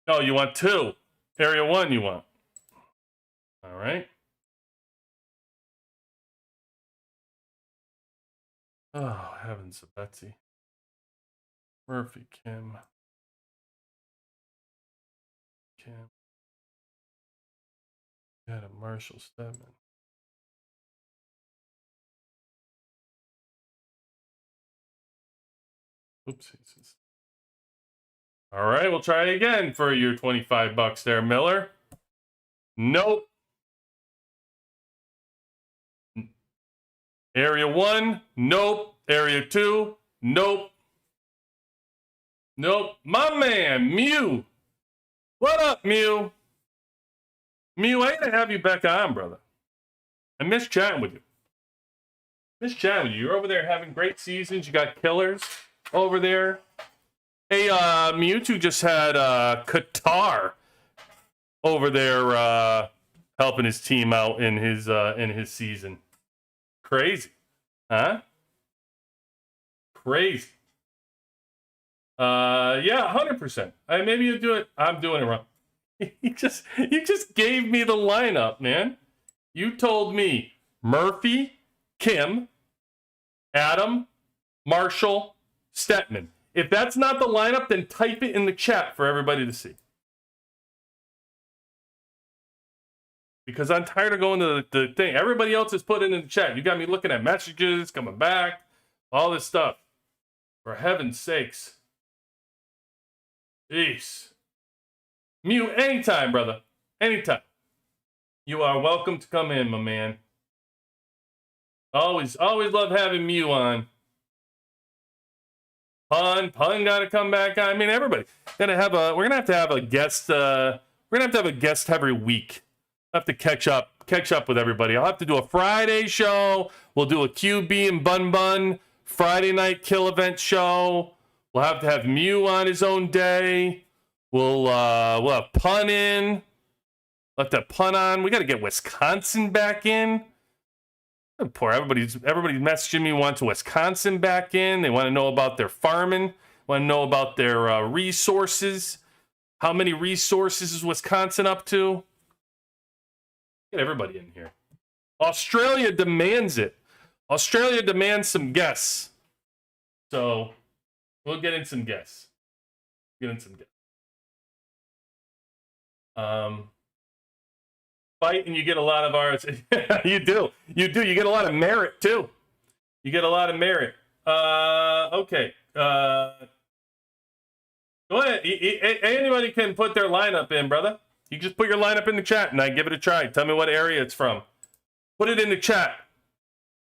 No, you want 2. Area 1 you want. All right. Oh, heavens of Betsy. Murphy, Kim. Got a Marshall Stedman. Oopsies. All right, we'll try again for your $25 there, Miller. Nope. Area 1, nope. Area 2, nope. Nope. My man, Mew. What up, Mew? Mew, I gotta have you back on, brother. I miss chatting with you. You're over there having great seasons. You got killers over there. Hey, Mewtwo just had Qatar over there helping his team out in his season. Crazy, huh? Crazy. Yeah, 100%. Maybe you do it. I'm doing it wrong. You just gave me the lineup, man. You told me Murphy, Kim, Adam, Marshall, Stetman. If that's not the lineup, then type it in the chat for everybody to see. Because I'm tired of going to the thing. Everybody else is putting in the chat. You got me looking at messages, coming back, all this stuff. For heaven's sakes. Jeez. Mew, anytime, brother. Anytime. You are welcome to come in, my man. Always love having Mew on. Pun gotta come back on. I mean, everybody. We're gonna have to have a guest. We're gonna have to have a guest every week. I'll have to catch up with everybody. I'll have to do a Friday show. We'll do a QB and Bun Friday night kill event show. We'll have to have Mew on his own day. We'll have Pun in. We'll have to have Pun on. We got to get Wisconsin back in. Poor everybody's messaging me, wants Wisconsin back in. They want to know about their farming. Want to know about their resources. How many resources is Wisconsin up to? Get everybody in here. Australia demands it. Australia demands some guests. So we'll get in some guests. Fight and you get a lot of ours. You do. You get a lot of merit too. Okay. Go ahead. Anybody can put their lineup in, brother. You just put your lineup in the chat and I give it a try. Tell me what area it's from. Put it in the chat.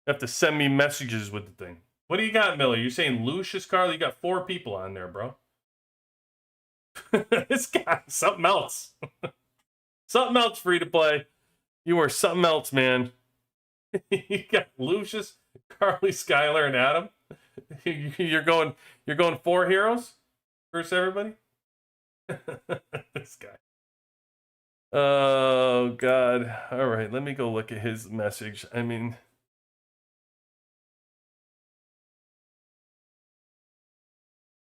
You have to send me messages with the thing. What do you got, Miller? You're saying Lucius, Carl? You got 4 people on there, bro. This guy, something else. Something else free to play. You are something else, man. You got Lucius, Carly, Skylar, and Adam. You're going 4 heroes versus everybody. This guy. Oh God. All right, let me go look at his message. I mean,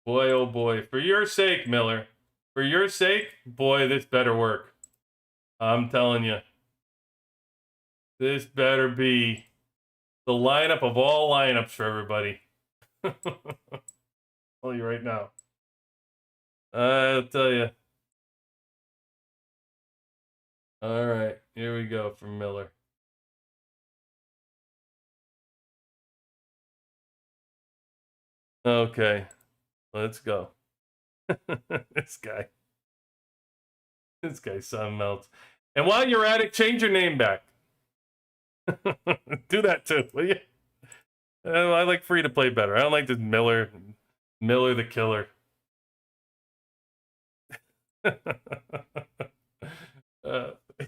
boy, oh boy. For your sake, Miller. For your sake, boy, this better work. I'm telling you. This better be the lineup of all lineups for everybody. I'll tell you right now. I'll tell you. All right, here we go from Miller. Okay, let's go. This guy's something else. And while you're at it, change your name back. Do that too, will you? I like free to play better. I don't like this Miller the Killer.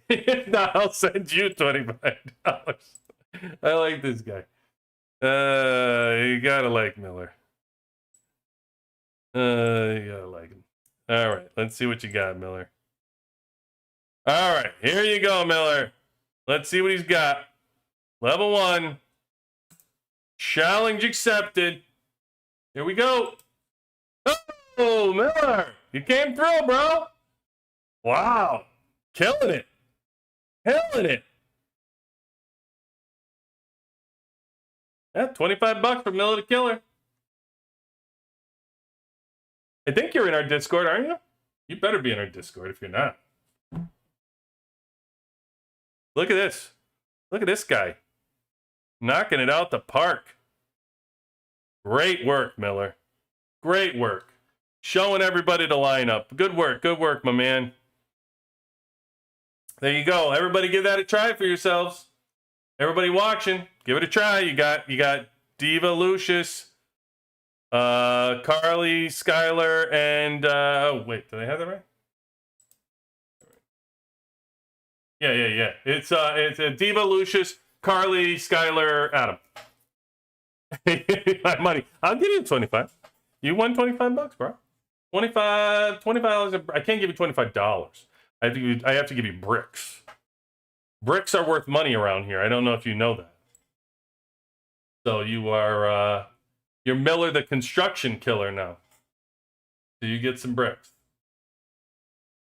If not, I'll send you $25. I like this guy. You gotta like Miller. You gotta like him. All right, let's see what you got, Miller. All right, here you go, Miller. Let's see what he's got. Level 1. Challenge accepted. Here we go. Oh, Miller. You came through, bro. Wow. Killing it. Yeah, $25 for Miller the Killer. I think you're in our Discord, aren't you? You better be in our Discord if you're not. Look at this. Look at this guy. Knocking it out the park. Great work, Miller. Great work. Showing everybody the lineup. Good work, my man. There you go. Everybody give that a try for yourselves. Everybody watching, give it a try. You got Diva, Lucius, Carly, Skylar, and oh wait, did I have that right? Yeah. It's Diva, Lucius, Carly, Skylar, Adam. My money. I'll give you 25. You won $25, bro. $25. I can't give you $25. I have to give you bricks. Bricks are worth money around here. I don't know if you know that. So you are you're Miller the Construction Killer now. So you get some bricks.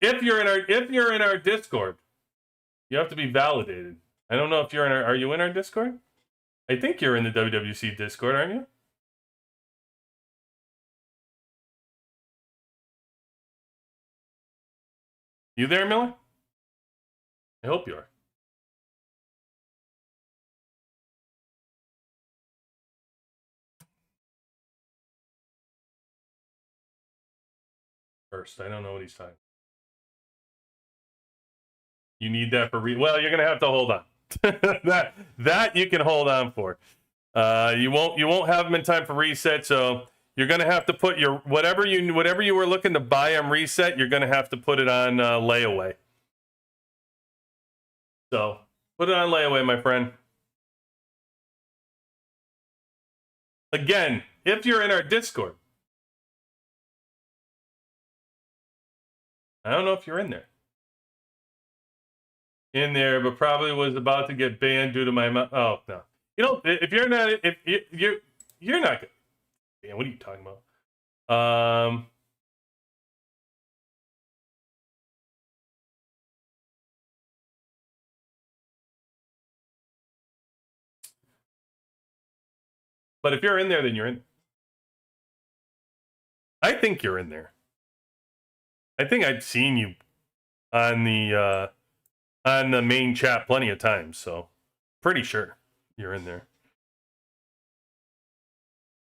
If you're in our Discord, you have to be validated. I don't know if you're in our. Are you in our Discord? I think you're in the WWC Discord, aren't you? You there, Miller? I hope you are. First, I don't know what he's talking. You need that for well, you're gonna have to hold on. that you can hold on for. You won't have them in time for reset, so you're gonna have to put your whatever you were looking to buy on reset. You're gonna have to put it on layaway. So put it on layaway, my friend. Again, if you're in our Discord, I don't know if you're in there. In there, but probably was about to get banned due to my. Oh no, you know if you're not if you're not good. Man, what are you talking about? But if you're in there, then you're in. I think you're in there. I think I've seen you on the main chat plenty of times, so pretty sure you're in there.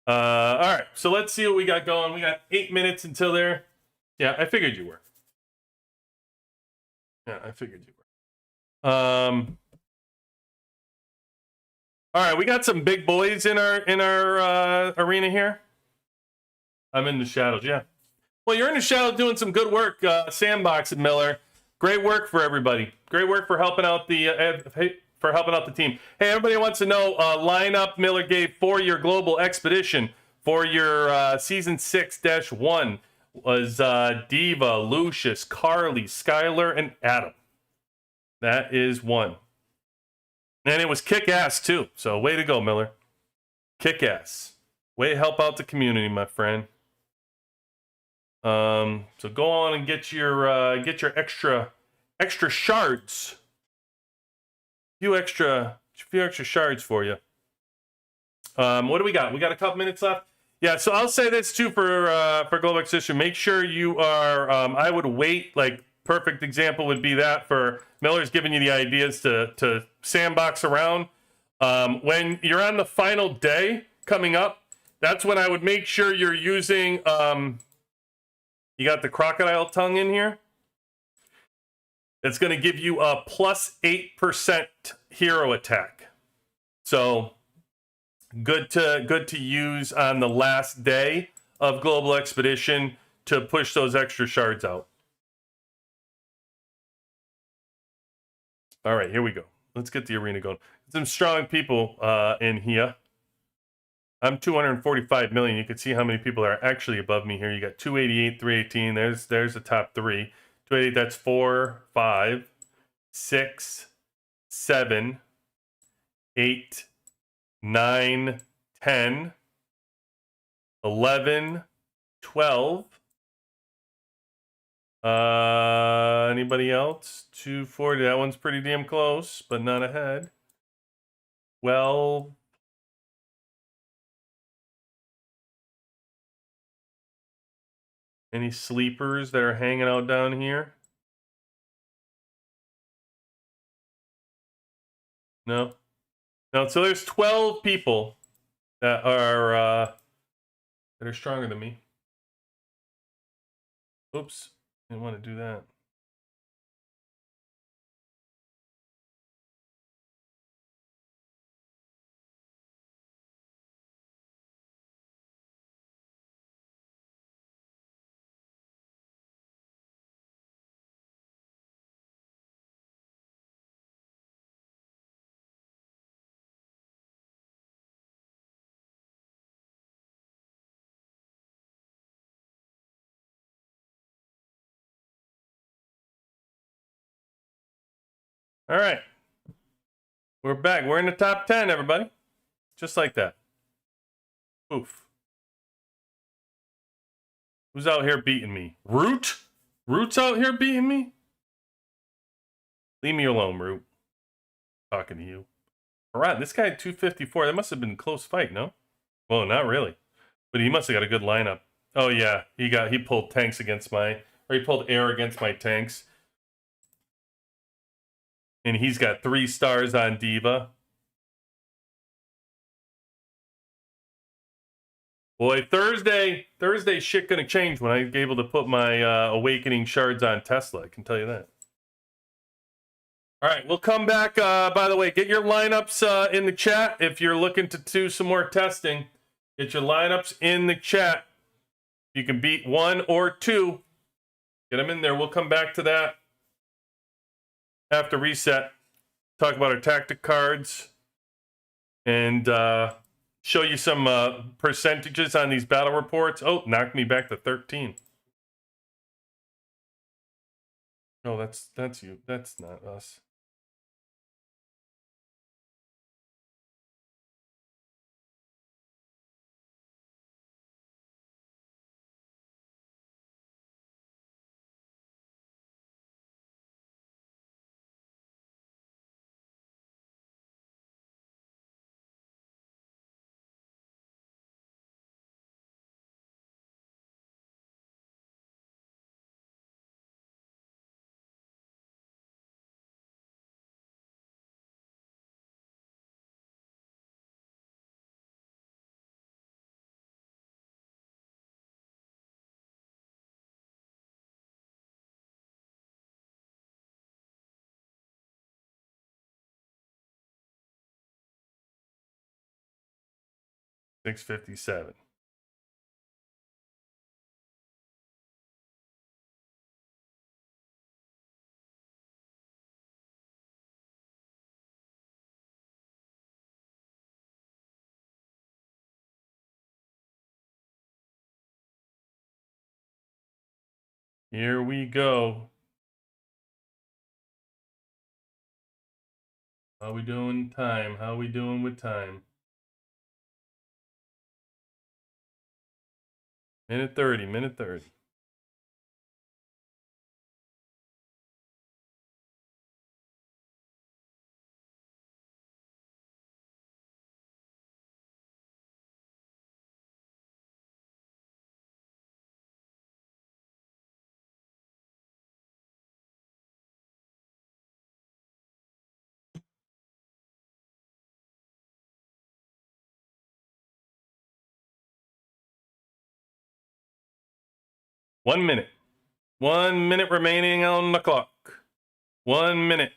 All right, so let's see what we got going. We got 8 minutes until there. Yeah, I figured you were. Yeah, I figured you were. All right, we got some big boys in our arena here. I'm in the shadows, yeah. Well, you're in the shadows doing some good work, Sandboxing Miller. Great work for everybody. Great work for helping out the team. Hey, everybody wants to know lineup Miller gave for your global expedition for your season 6-1 was Diva, Lucius, Carly, Skylar, and Adam. That is one. And it was kick-ass, too. So way to go, Miller. Kick-ass. Way to help out the community, my friend. So go on and get your extra shards. A few extra shards for you. What do we got? We got a couple minutes left. Yeah, so I'll say this too for Global Expedition. Make sure you are. I would wait. Like perfect example would be that for Miller's giving you the ideas to sandbox around. When you're on the final day coming up, that's when I would make sure you're using. You got the crocodile tongue in here. It's going to give you a plus 8% hero attack. So good to use on the last day of Global Expedition to push those extra shards out. All right, here we go. Let's get the arena going. Some strong people in here. I'm 245 million. You can see how many people are actually above me here. You got 288, 318. There's the top three. 288, that's 4, 5, 6, 7, 8, 9, 10, 11, 12. Anybody else? 240. That one's pretty damn close, but not ahead. 12. Any sleepers that are hanging out down here? No? No, so there's 12 people that are stronger than me. Oops, didn't want to do that. All right. We're back. We're in the top 10, everybody. Just like that. Oof. Who's out here beating me? Root? Root's out here beating me? Leave me alone, Root. talking to you. Alright, this guy had 254. That must have been a close fight, no? Well, not really. But he must have got a good lineup. Oh yeah, he pulled tanks against my, or he pulled air against my tanks. And he's got 3 stars on Diva. Boy, Thursday shit gonna change when I'm able to put my Awakening shards on Tesla. I can tell you that. All right, we'll come back. By the way, get your lineups in the chat if you're looking to do some more testing. Get your lineups in the chat. You can beat 1 or 2. Get them in there. We'll come back to that after reset. Talk about our tactic cards and show you some percentages on these battle reports. Oh, knocked me back to 13. No, that's you. That's not us. $657. Here we go. How we doing time? How we doing with time? Minute 30, minute 30. One minute. 1 minute remaining on the clock. 1 minute.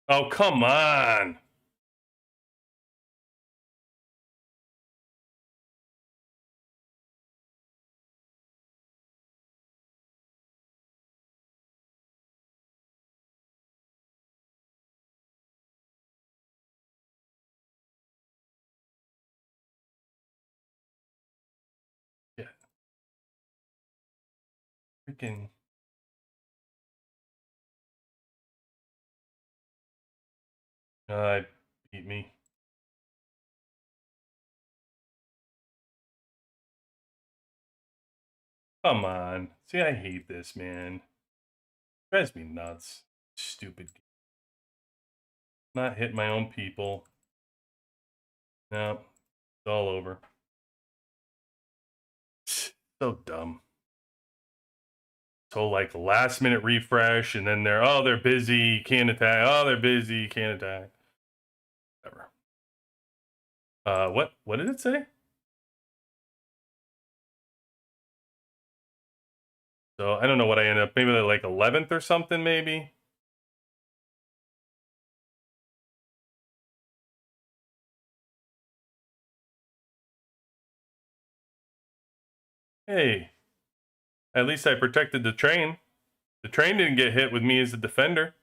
Oh, come on. Yeah. Freaking. Beat me. Come on. See, I hate this, man. Drives me nuts. Stupid. Not hit my own people. No, it's all over. So dumb. So like last minute refresh, and then they're busy, can't attack. Oh, they're busy, can't attack. Whatever. What did it say? So I don't know what I ended up. Maybe like 11th or something. Maybe. Hey, at least I protected the train. The train didn't get hit with me as a defender.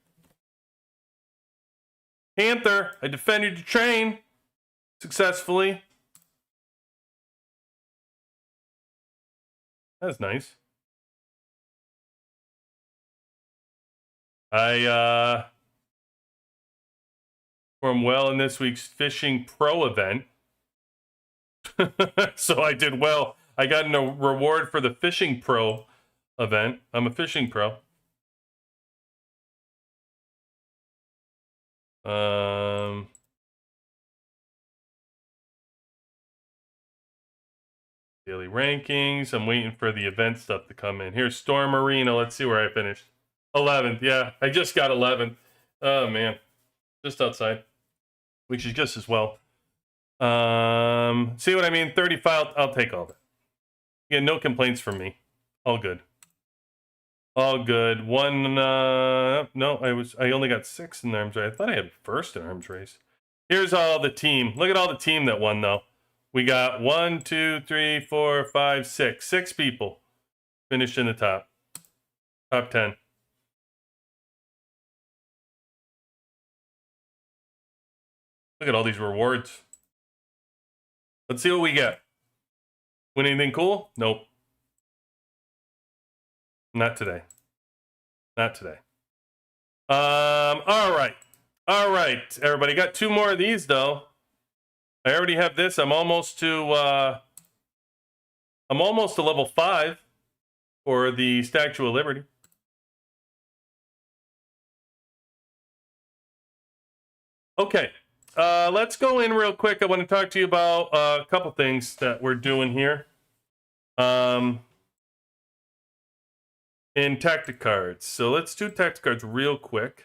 Panther, I defended the train successfully. That's nice. I performed well in this week's Fishing Pro event. So I did well. I got a reward for the Fishing Pro event. I'm a fishing pro. Daily rankings. I'm waiting for the event stuff to come in. Here's Storm Arena. Let's see where I finished. 11th. Yeah, I just got 11th. Oh, man. Just outside. Which is just as well. See what I mean? 35. I'll take all of it. Yeah, no complaints from me. All good. All good. One, no, I only got 6 in the arms race. I thought I had first in arms race. Here's all the team. Look at all the team that won, though. We got 1, 2, 3, 4, 5, 6. 6 people finished in the top 10. Look at all these rewards. Let's see what we get. Win anything cool? Nope. Not today. Not today. All right. All right, everybody. Got 2 more of these, though. I already have this. I'm almost to level 5 for the Statue of Liberty. Okay. Let's go in real quick. I want to talk to you about a couple things that we're doing here. In tactic cards. So let's do tactic cards real quick.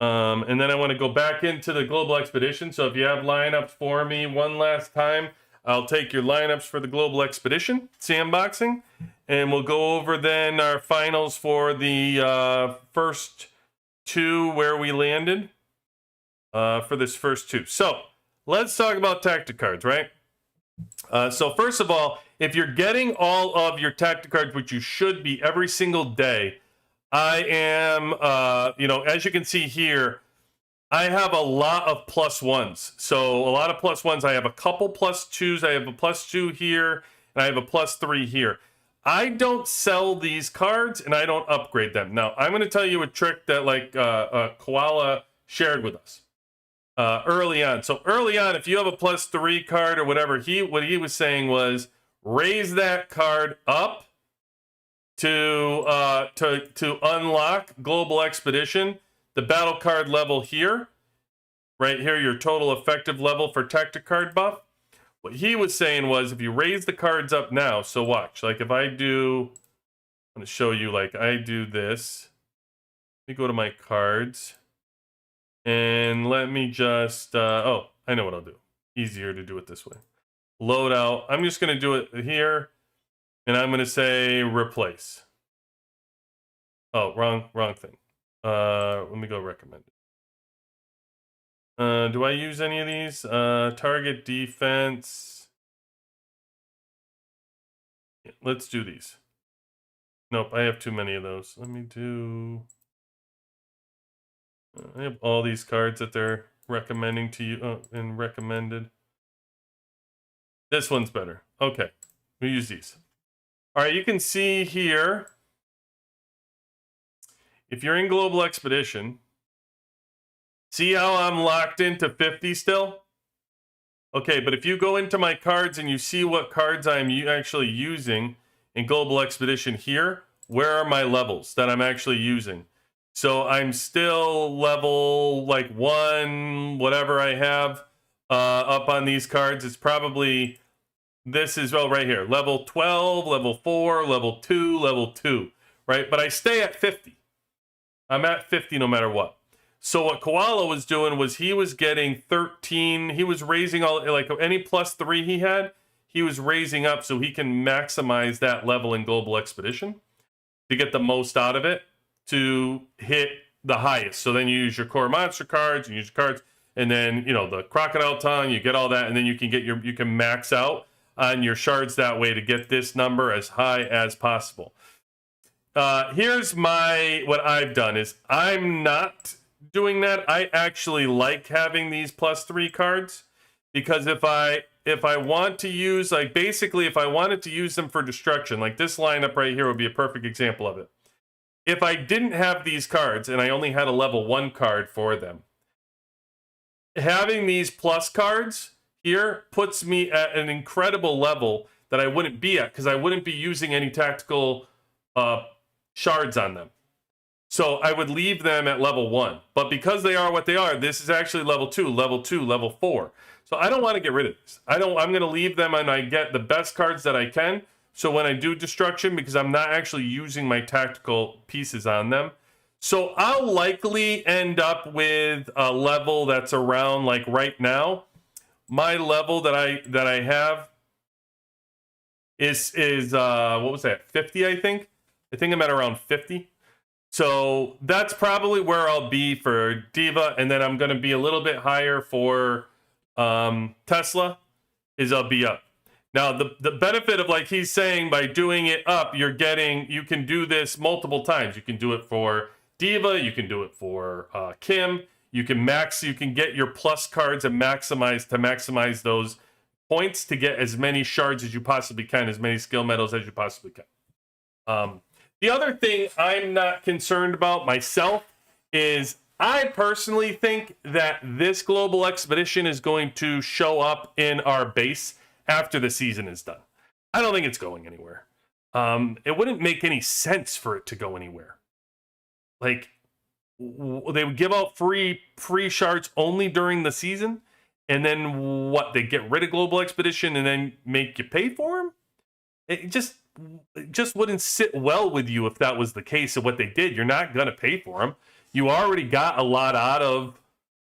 And then I want to go back into the Global Expedition. So if you have lineups for me one last time, I'll take your lineups for the Global Expedition, Sandboxing. And we'll go over then our finals for the first 2 where we landed. For this first 2. So let's talk about tactic cards, right? So first of all, if you're getting all of your tactic cards, which you should be every single day, I am, as you can see here, I have a lot of +1s. So a lot of +1s. I have a couple +2s. I have a +2 here, and I have a +3 here. I don't sell these cards, and I don't upgrade them. Now, I'm going to tell you a trick that Koala shared with us. Early on. So early on, if you have a +3 card or whatever, what he was saying was raise that card up to unlock Global Expedition, the battle card level here, right here, your total effective level for tactic card buff. What he was saying was if you raise the cards up now, so watch, like if I do, I'm going to show you, like I do this. Let me go to my cards. And let me just, I know what I'll do. Easier to do it this way. Load out. I'm just going to do it here. And I'm going to say replace. Oh, wrong thing. Let me go recommend it. Do I use any of these? Target defense. Yeah, let's do these. Nope, I have too many of those. Let me do... I have all these cards that they're recommending to you and recommended. This one's better. Okay, we use these. All right, you can see here, if you're in Global Expedition, see how I'm locked into 50 still? Okay, but if you go into my cards and you see what cards I'm actually using in Global Expedition here, where are my levels that I'm actually using? So I'm still level like 1, whatever I have up on these cards. It's probably, this is, well, right here, level 12, level 4, level 2, right? But I stay at 50. I'm at 50 no matter what. So what Koala was doing was he was getting 13. He was raising all, like any +3 he had, he was raising up so he can maximize that level in Global Expedition to get the most out of it, to hit the highest. So then you use your core monster cards, you use your cards, and then, you know, the crocodile tongue, you get all that, and then you can get you can max out on your shards that way to get this number as high as possible. Here's what I've done is I'm not doing that. I actually like having these +3 cards, because if I want to use, like, basically if I wanted to use them for destruction, like this lineup right here would be a perfect example of it. If I didn't have these cards and I only had a level 1 card for them, having these plus cards, here puts me at an incredible level that I wouldn't be at because I wouldn't be using any tactical shards on them. So I would leave them at level 1. But because they are what they are, this is actually level 2, level 4. So I don't want to get rid of this. I'm going to leave them and I get the best cards that I can. So when I do destruction, because I'm not actually using my tactical pieces on them. So I'll likely end up with a level that's around, like right now, my level that I have is what was that, 50, I think I'm at around 50. So that's probably where I'll be for Diva, and then I'm going to be a little bit higher for Tesla, is I'll be up. Now, the benefit of, like he's saying, by doing it up, you can do this multiple times. You can do it for Diva, you can do it for Kim, you can get your plus cards and maximize those points to get as many shards as you possibly can, as many skill medals as you possibly can. The other thing I'm not concerned about myself is I personally think that this global expedition is going to show up in our base after the season is done. I don't think it's going anywhere. It wouldn't make any sense for it to go anywhere. Like, they would give out free shards only during the season, and then what? They get rid of global expedition and then make you pay for them? It just wouldn't sit well with you if that was the case of what they did. You're not going to pay for them. You already got a lot out of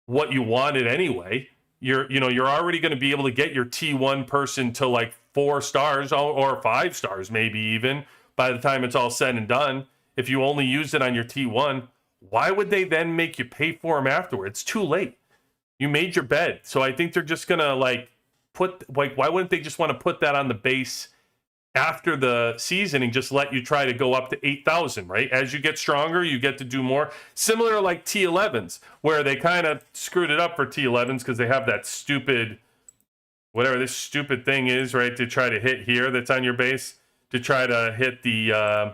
what you wanted anyway. You're already going to be able to get your T1 person to like 4 stars or 5 stars, maybe even, by the time it's all said and done. If you only use it on your T1, why would they then make you pay for them afterwards? It's too late. You made your bed. So I think they're just going to why wouldn't they just want to put that on the base after the season and just let you try to go up to 8,000, right? As you get stronger, you get to do more. Similar to like T11s, where they kind of screwed it up for T11s because they have that stupid, whatever this stupid thing is, right, to try to hit here that's on your base, to try to hit the,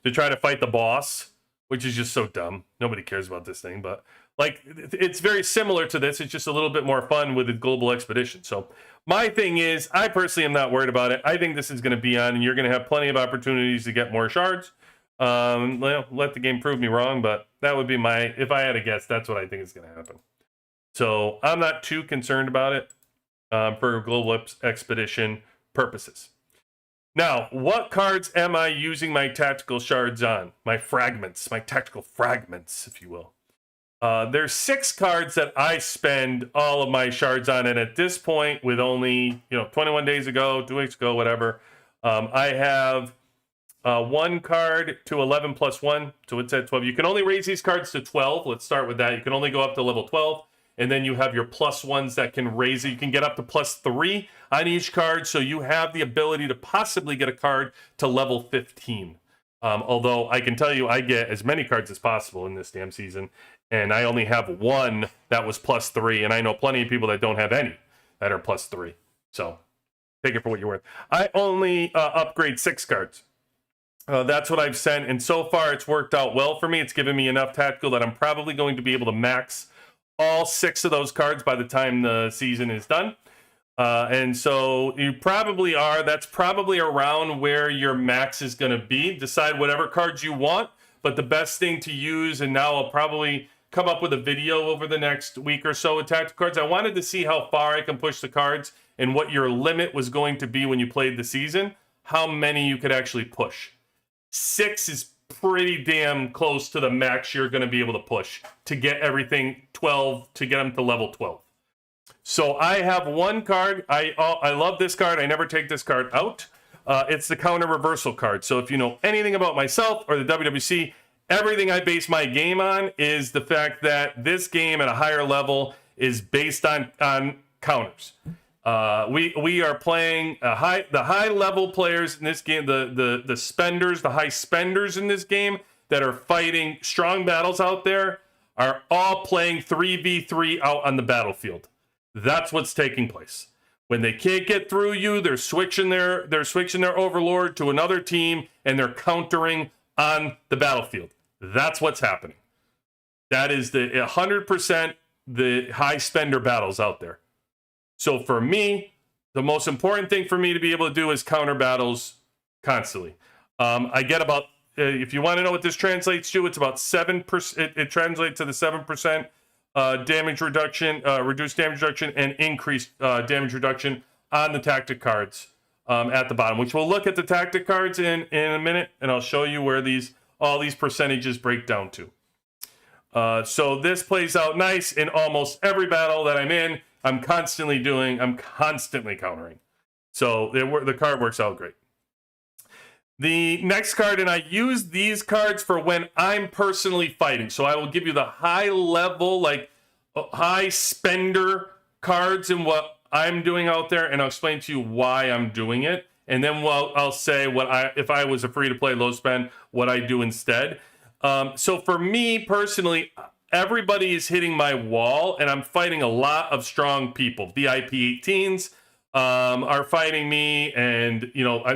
to try to fight the boss, which is just so dumb. Nobody cares about this thing, but like, it's very similar to this. It's just a little bit more fun with the global expedition. So my thing is, I personally am not worried about it. I think this is going to be on, and you're going to have plenty of opportunities to get more shards. Let the game prove me wrong, but that would be if I had to guess, that's what I think is going to happen. So I'm not too concerned about it for global expedition purposes. Now, what cards am I using my tactical shards on? My fragments, my tactical fragments, if you will. There's 6 cards that I spend all of my shards on, and at this point, with only 21 days ago, 2 weeks ago, whatever, I have 1 card to 11 plus 1, so it's at 12. You can only raise these cards to 12. Let's start with that. You can only go up to level 12, and then you have your plus 1s that can raise it. You can get up to plus 3 on each card, so you have the ability to possibly get a card to level 15. Although I can tell you, I get as many cards as possible in this damn season, and I only have 1 that was plus 3, and I know plenty of people that don't have any that are plus 3. So take it for what you're worth. I only upgrade 6 cards. That's what I've sent, and so far it's worked out well for me. It's given me enough tactical that I'm probably going to be able to max all 6 of those cards by the time the season is done. And so you probably are. That's probably around where your max is going to be. Decide whatever cards you want, but the best thing to use, and now I'll probably come up with a video over the next week or so with tactical cards. I wanted to see how far I can push the cards and what your limit was going to be when you played the season, how many you could actually push. 6 is pretty damn close to the max you're going to be able to push to get everything 12, to get them to level 12. So I have 1 card. I love this card. I never take this card out. It's the counter reversal card. So if you know anything about myself or the WWC, everything I base my game on is the fact that this game at a higher level is based on counters. We are playing the high level players in this game, the spenders, the high spenders in this game that are fighting strong battles out there are all playing 3v3 out on the battlefield. That's what's taking place. When they can't get through you, they're switching their overlord to another team, and they're countering on the battlefield. That's what's happening. That is the 100% the high spender battles out there. So for me, the most important thing for me to be able to do is counter battles constantly. I get about, if you want to know what this translates to, it's about 7%. It translates to the 7% damage reduction, reduced damage reduction, and increased damage reduction on the tactic cards at the bottom, which we'll look at the tactic cards in a minute, and I'll show you where all these percentages break down to. So this plays out nice in almost every battle that I'm in. I'm constantly countering. So the card works out great. The next card, and I use these cards for when I'm personally fighting. So I will give you the high level, like high spender cards and what I'm doing out there, and I'll explain to you why I'm doing it. And then I'll say if I was a free to play low spend, what I do instead. So for me personally, everybody is hitting my wall, and I'm fighting a lot of strong people. VIP 18s are fighting me, and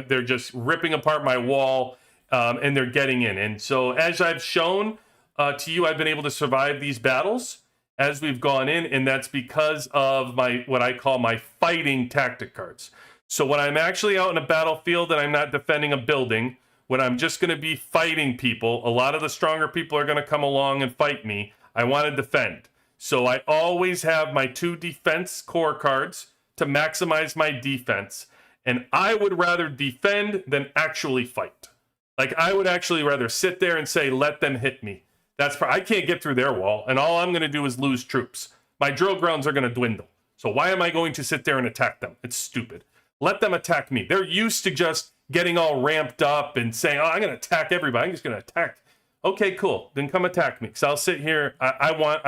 they're just ripping apart my wall, and they're getting in. And so as I've shown to you, I've been able to survive these battles as we've gone in, and that's because of what I call my fighting tactic cards. So when I'm actually out in a battlefield and I'm not defending a building, when I'm just going to be fighting people, a lot of the stronger people are going to come along and fight me. I want to defend. So I always have my 2 defense core cards to maximize my defense. And I would rather defend than actually fight. Like, I would actually rather sit there and say, let them hit me. I can't get through their wall, and all I'm going to do is lose troops. My drill grounds are going to dwindle. So why am I going to sit there and attack them? It's stupid. Let them attack me. They're used to just getting all ramped up and saying, oh, I'm going to attack everybody. I'm just going to attack. Okay, cool. Then come attack me. So I'll sit here. I want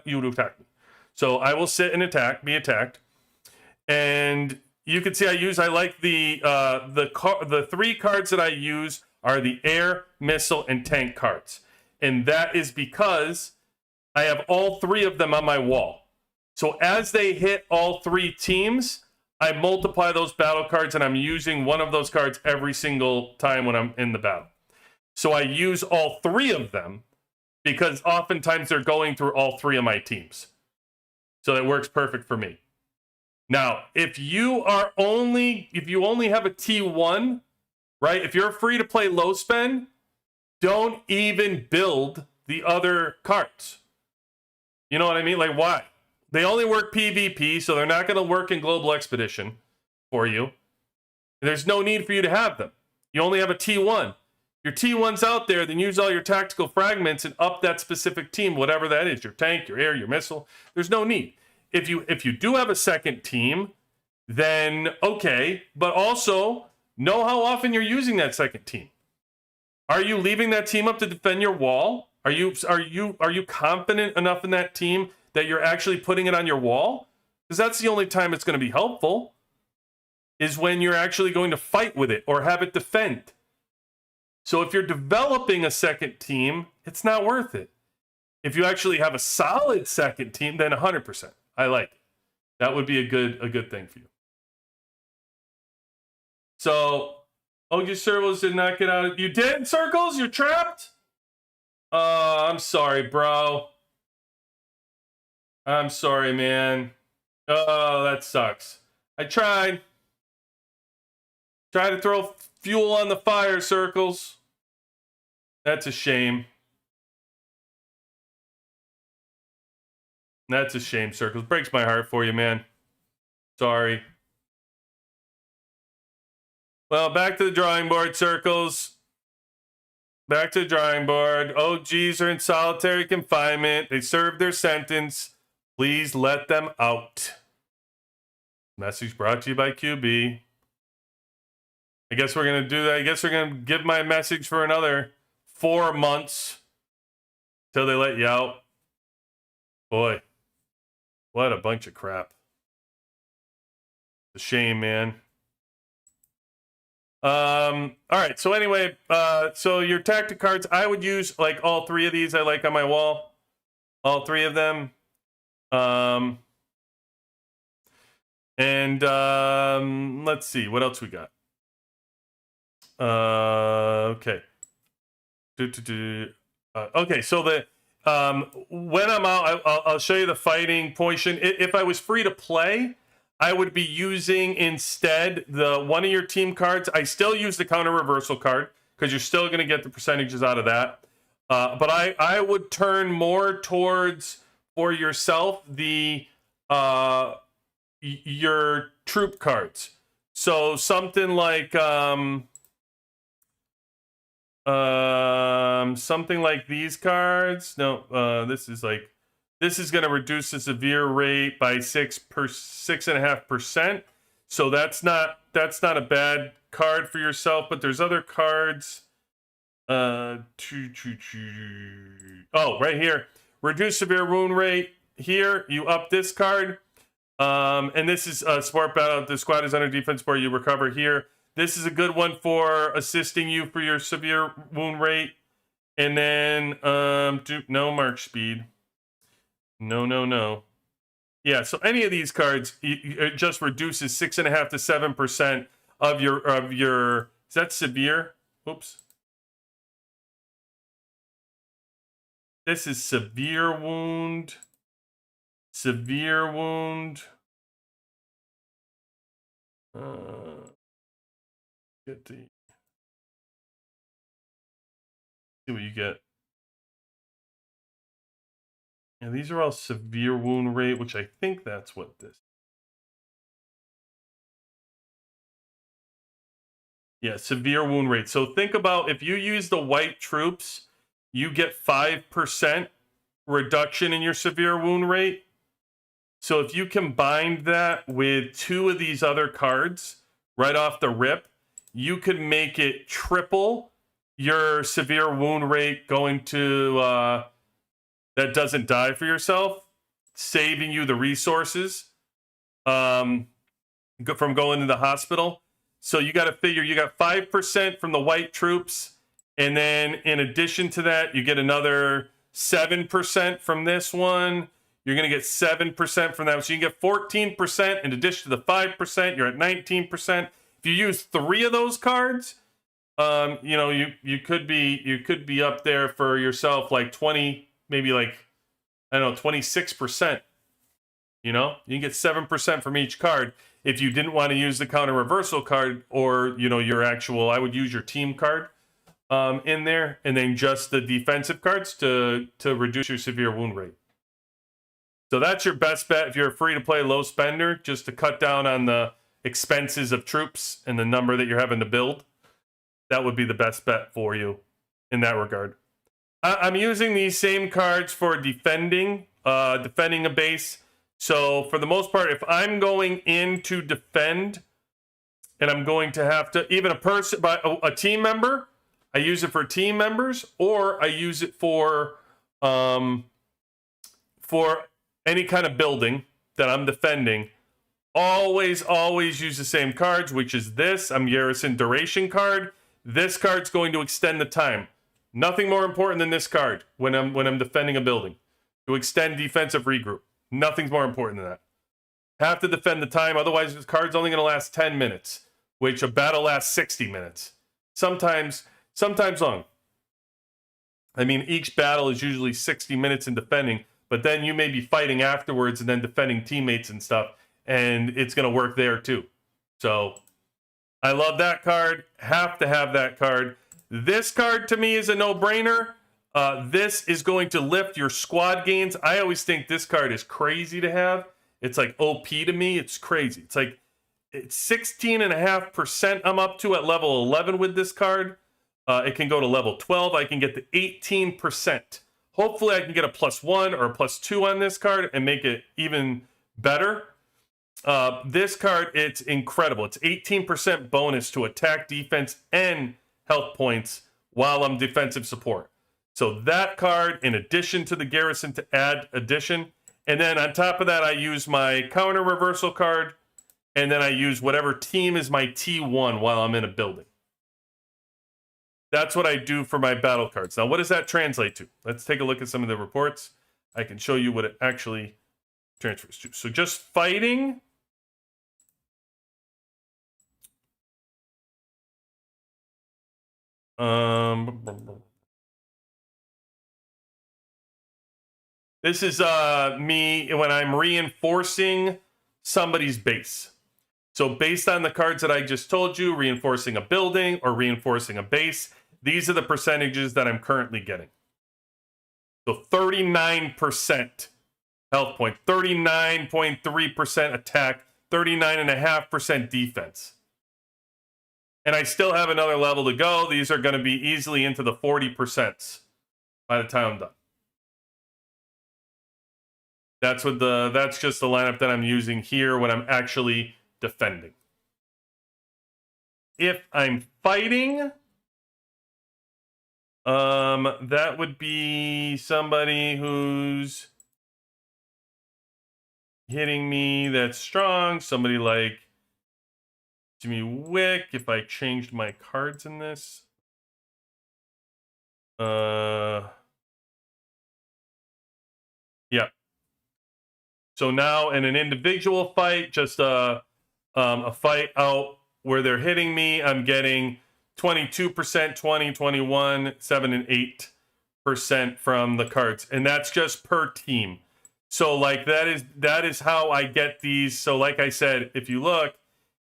you to attack me. So I will sit and be attacked. And you can see I like the 3 cards that I use are the air, missile, and tank cards. And that is because I have all 3 of them on my wall. So as they hit all 3 teams, I multiply those battle cards, and I'm using one of those cards every single time when I'm in the battle. So I use all 3 of them because oftentimes they're going through all 3 of my teams. So that works perfect for me. Now, if you only have a T1, right? If you're free to play low spend, don't even build the other cards. You know what I mean? Like, why? They only work PvP, so they're not going to work in Global Expedition for you. There's no need for you to have them. You only have a T1. Your T1's out there, then use all your tactical fragments and up that specific team, whatever that is, your tank, your air, your missile. There's no need. If you do have a second team, then okay, but also know how often you're using that second team. Are you leaving that team up to defend your wall? Are you confident enough in that team that you're actually putting it on your wall? Because that's the only time it's going to be helpful, is when you're actually going to fight with it or have it defend. So if you're developing a second team, it's not worth it. If you actually have a solid second team, then 100%. I like it. That would be a good thing for you. So, OG Servos did not get out. You did, Circles? You're trapped? I'm sorry, bro. I'm sorry, man. Oh, that sucks. I tried. Tried to throw fuel on the fire, Circles. That's a shame. That's a shame, Circles. Breaks my heart for you, man. Sorry. Well, back to the drawing board, Circles. Back to the drawing board. OGs are in solitary confinement. They served their sentence. Please let them out. Message brought to you by QB. I guess we're going to do that. I guess we're going to give my message for another 4 months till they let you out. Boy, what a bunch of crap. It's a shame, man. All right. So anyway, so your tactic cards, I would use like all 3 of these I like on my wall. All 3 of them. Let's see. What else we got? Okay. Okay, so when I'm out, I'll show you the fighting portion. If I was free to play, I would be using instead the one of your team cards. I still use the counter reversal card because you're still going to get the percentages out of that. But I would turn more towards, for yourself, the your troop cards. So something like something like these cards. No, this is going to reduce the severe rate by 6.5%. So that's not a bad card for yourself. But there's other cards. Oh, right here, reduce severe wound rate. Here you up this card. And this is support battle. The squad is under defense where you recover here. This is a good one for assisting you for your severe wound rate. And then no march speed. No. Yeah, so any of these cards, it just reduces 6.5 to 7% of your. Is that severe? Oops. This is severe wound. Severe wound. Get the. See what you get. Yeah, these are all severe wound rate, which I think that's what this. Yeah, severe wound rate. So think about if you use the white troops, you get 5% reduction in your severe wound rate. So if you combine that with two of these other cards right off the rip, you could make it triple your severe wound rate going to that doesn't die for yourself, saving you the resources from going to the hospital. So you got to figure you got 5% from the white troops, and then in addition to that, you get another 7% from this one. You're going to get 7% from that. So you can get 14% in addition to the 5%. You're at 19%. If you use 3 of those cards, you could be up there for yourself like 20, maybe like, I don't know, 26%. You can get 7% from each card. If you didn't want to use the counter reversal card or, your actual, I would use your team card in there, and then just the defensive cards to reduce your severe wound rate. So that's your best bet if you're a free-to-play low spender, just to cut down on the expenses of troops and the number that you're having to build. That would be the best bet for you in that regard. I'm using these same cards for defending a base. So for the most part, if I'm going in to defend and I'm going to have to, even a team member, I use it for team members, or I use it for any kind of building that I'm defending. Always use the same cards, which is this. I'm Garrison Duration card. This card's going to extend the time. Nothing more important than this card when I'm defending a building. To extend defensive regroup. Nothing's more important than that. Have to defend the time, otherwise this card's only going to last 10 minutes, which a battle lasts 60 minutes. Sometimes long. I mean, each battle is usually 60 minutes in defending, but then you may be fighting afterwards and then defending teammates and stuff, and it's going to work there too. So I love that card. Have to have that card. This card to me is a no-brainer. This is going to lift your squad gains. I always think this card is crazy to have. It's like OP to me. It's crazy. It's 16.5% I'm up to at level 11 with this card. It can go to level 12. I can get the 18%. Hopefully I can get a +1 or a +2 on this card and make it even better. This card, it's incredible. It's 18% bonus to attack, defense, and health points while I'm defensive support. So that card, in addition to the Garrison to add addition, and then on top of that, I use my counter reversal card, and then I use whatever team is my T1 while I'm in a building. That's what I do for my battle cards. Now, what does that translate to? Let's take a look at some of the reports. I can show you what it actually transfers to. So just fighting. This is me when I'm reinforcing somebody's base. So based on the cards that I just told you, reinforcing a building or reinforcing a base, these are the percentages that I'm currently getting. So 39% health point, 39.3% attack, 39.5% defense. And I still have another level to go. These are going to be easily into the 40% by the time I'm done. That's just the lineup that I'm using here when I'm actually defending. If I'm fighting, that would be somebody who's hitting me that's strong. Somebody like Jimmy Wick. If I changed my cards in this, yeah. So now in an individual fight, just a fight out where they're hitting me, I'm getting 22%, 20, 21, 7, and 8% from the cards. And that's just per team. So like that is how I get these. So like I said, if you look,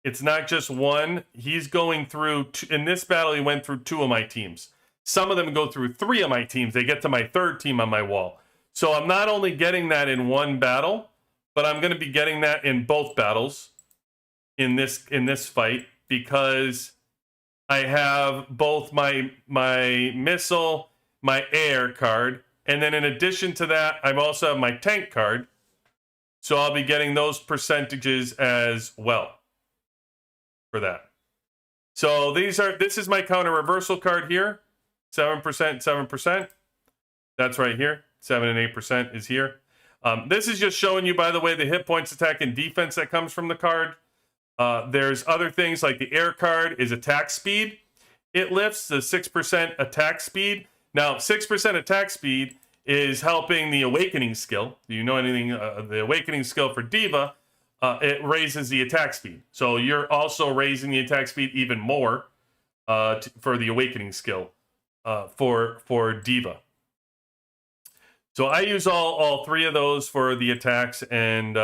it's not just one. He's going through, in this battle, he went through 2 of my teams. Some of them go through 3 of my teams. They get to my 3rd team on my wall. So I'm not only getting that in one battle, but I'm going to be getting that in both battles in this fight, because I have both my missile, my air card, and then in addition to that, I also have my tank card. So I'll be getting those percentages as well for that. So this is my counter reversal card here. 7%, 7%. That's right here. 7 and 8% is here. This is just showing you, by the way, the hit points, attack, and defense that comes from the card. There's other things like the air card is attack speed. It lifts the 6% attack speed. Now, 6% attack speed is helping the awakening skill. Do you know anything? The awakening skill for Diva, it raises the attack speed. So you're also raising the attack speed even more for the awakening skill for Diva. So I use all 3 of those for the attacks, and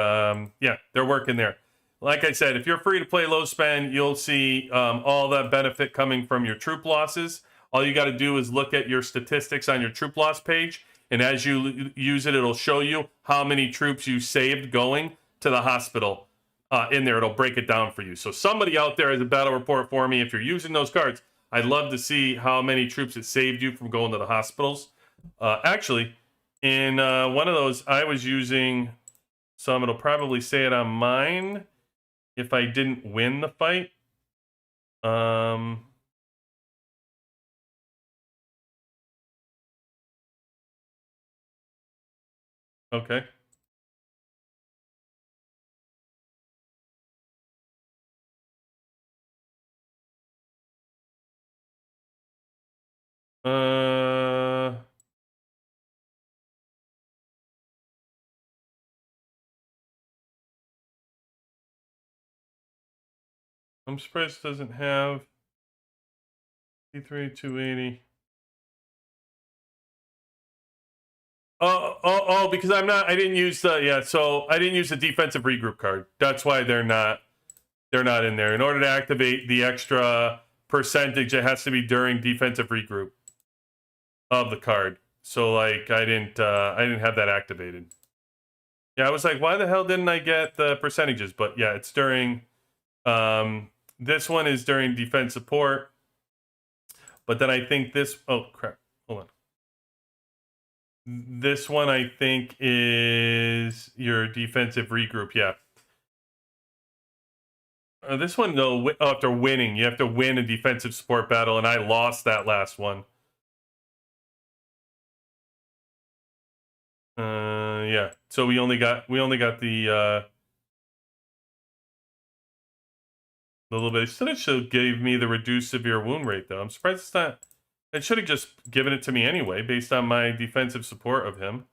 yeah, they're working there. Like I said, if you're free to play low spend, you'll see all that benefit coming from your troop losses. All you got to do is look at your statistics on your troop loss page, and as you use it, it'll show you how many troops you saved going to the hospital. In there, it'll break it down for you. So somebody out there has a battle report for me. If you're using those cards, I'd love to see how many troops it saved you from going to the hospitals. Actually, in one of those, I was using some. It'll probably say it on mine if I didn't win the fight. Okay. I'm surprised it doesn't have T3 280. Oh, because I didn't use so I didn't use the defensive regroup card. That's why they're not in there. In order to activate the extra percentage, it has to be during defensive regroup of the card. So like I didn't have that activated. Yeah, I was like, why the hell didn't I get the percentages? But yeah, it's during this one is during defense support. But then I think oh crap. Hold on. This one I think is your defensive regroup, yeah. This one, though, after winning, you have to win a defensive support battle, and I lost that last one. Yeah. So we only got the little bit. It should have gave me the reduced severe wound rate, though. I'm surprised it's not. It should have just given it to me anyway, based on my defensive support of him.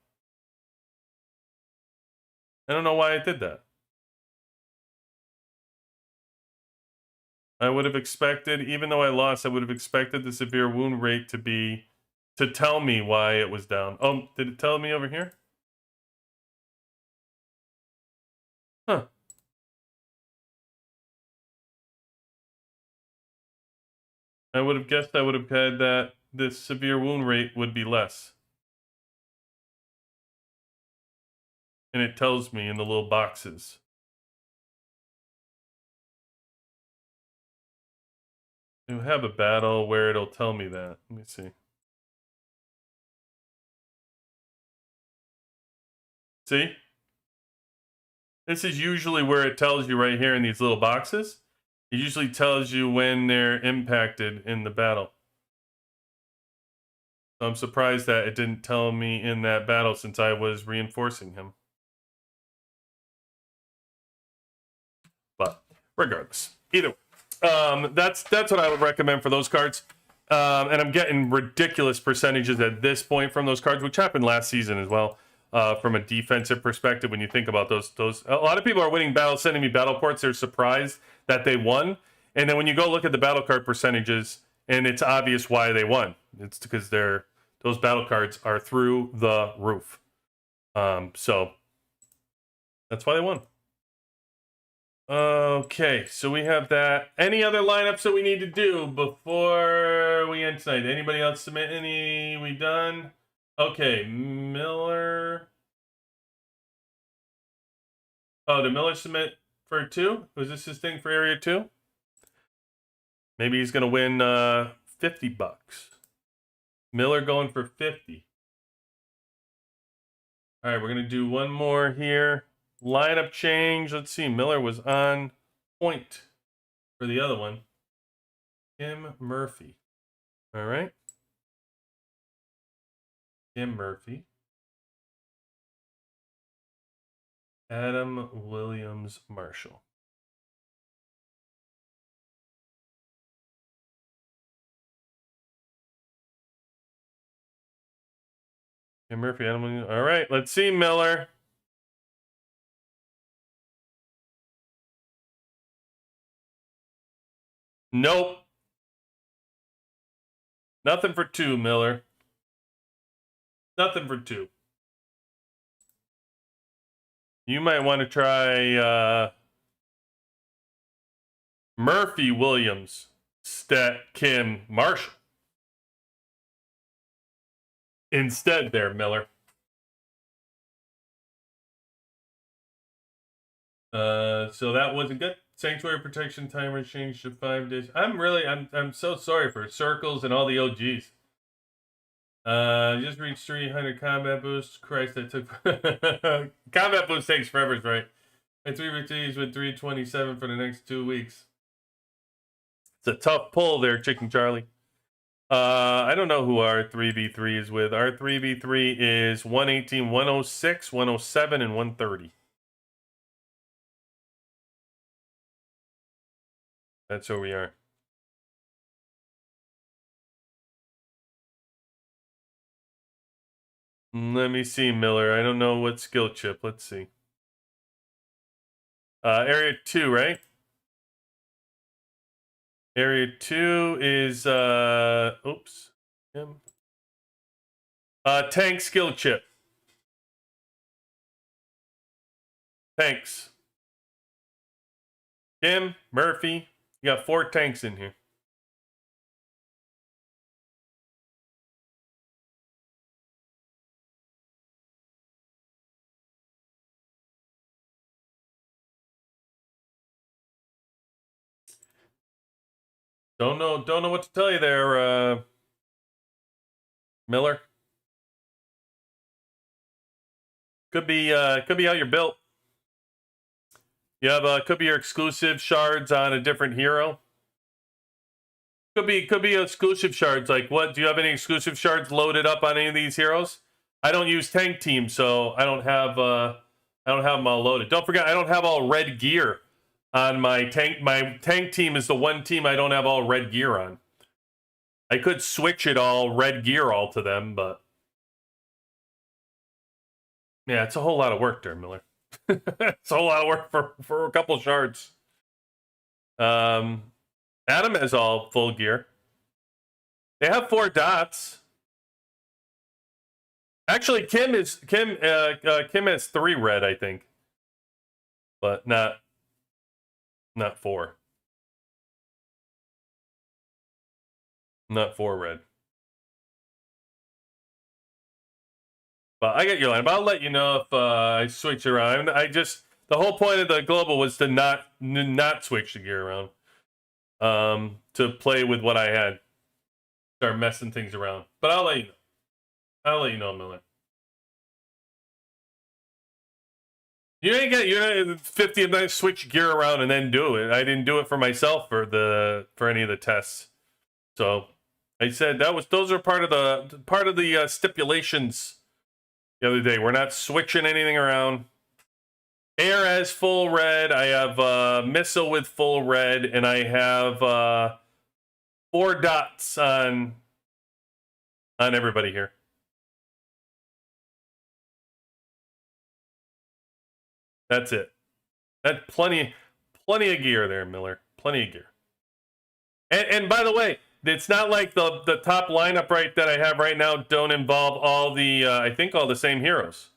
I don't know why it did that. I would have expected, even though I lost, I would have expected the severe wound rate to tell me why it was down. Oh, did it tell me over here? Huh. I would have guessed I would have had that this severe wound rate would be less. And it tells me in the little boxes. You have a battle where it'll tell me that. Let me see. See? This is usually where it tells you right here in these little boxes. It usually tells you when they're impacted in the battle. So I'm surprised that it didn't tell me in that battle since I was reinforcing him. But regardless, either way, that's what I would recommend for those cards. And I'm getting ridiculous percentages at this point from those cards, which happened last season as well. From a defensive perspective, when you think about those, a lot of people are winning battles, sending me battle ports. They're surprised that they won, and then when you go look at the battle card percentages, and it's obvious why they won. It's because those battle cards are through the roof. So that's why they won. Okay, so we have that. Any other lineups that we need to do before we end tonight? Anybody else submit any? We done? Okay, Miller. Oh, did Miller submit for 2? Was this his thing for area 2? Maybe he's gonna win $50. Miller going for 50. All right, we're gonna do one more here. Lineup change. Let's see. Miller was on point for the other one. Kim Murphy. All right. Kim Murphy. Adam Williams Marshall. Kim Murphy, Adam Williams. All right, let's see, Miller. Nope. Nothing for 2, Miller. Nothing for 2. You might want to try Murphy Williams, Stat Kim Marshall. Instead there, Miller. So that wasn't good. Sanctuary protection timer changed to 5 days. I'm so sorry for Circles and all the OGs. Just reached 300 combat boost. Christ, that took combat boost takes forever, right? And 3 victories with 327 for the next 2 weeks. It's a tough pull there, Chicken Charlie. I don't know who our 3v3 is with. Our 3v3 is 118, 106, 107, and 130. That's where we are. Let me see, Miller. I don't know what skill chip. Let's see. Area 2, right? Area 2 is oops. Tank skill chip. Tanks. Kim, Murphy. You got 4 tanks in here. Don't know what to tell you there, Miller. Could be how you're built. You have could be your exclusive shards on a different hero. Could be exclusive shards. Like, what? Do you have any exclusive shards loaded up on any of these heroes? I don't use tank team, so I don't have them all loaded. Don't forget, I don't have all red gear on my tank. My tank team is the one team I don't have all red gear on. I could switch it all red gear all to them, but yeah, it's a whole lot of work there, Miller. It's a whole lot of work for a couple shards. Adam has all full gear. They have 4 dots. Actually, Kim has 3 red, I think, but not 4. Not 4 red. But I get your line. But I'll let you know if I switch around. The whole point of the global was to not switch the gear around. To play with what I had. Start messing things around. But I'll let you know. I'll let you know, Miller. You ain't get 50th night switch gear around and then do it. I didn't do it for myself for any of the tests. So I said those are part of the stipulations the other day. We're not switching anything around. Air has full red. I have missile with full red, and I have 4 dots on everybody here. That's it. That's plenty of gear there, Miller. Plenty of gear. And by the way, it's not like the top lineup that I have right now don't involve all the I think all the same heroes.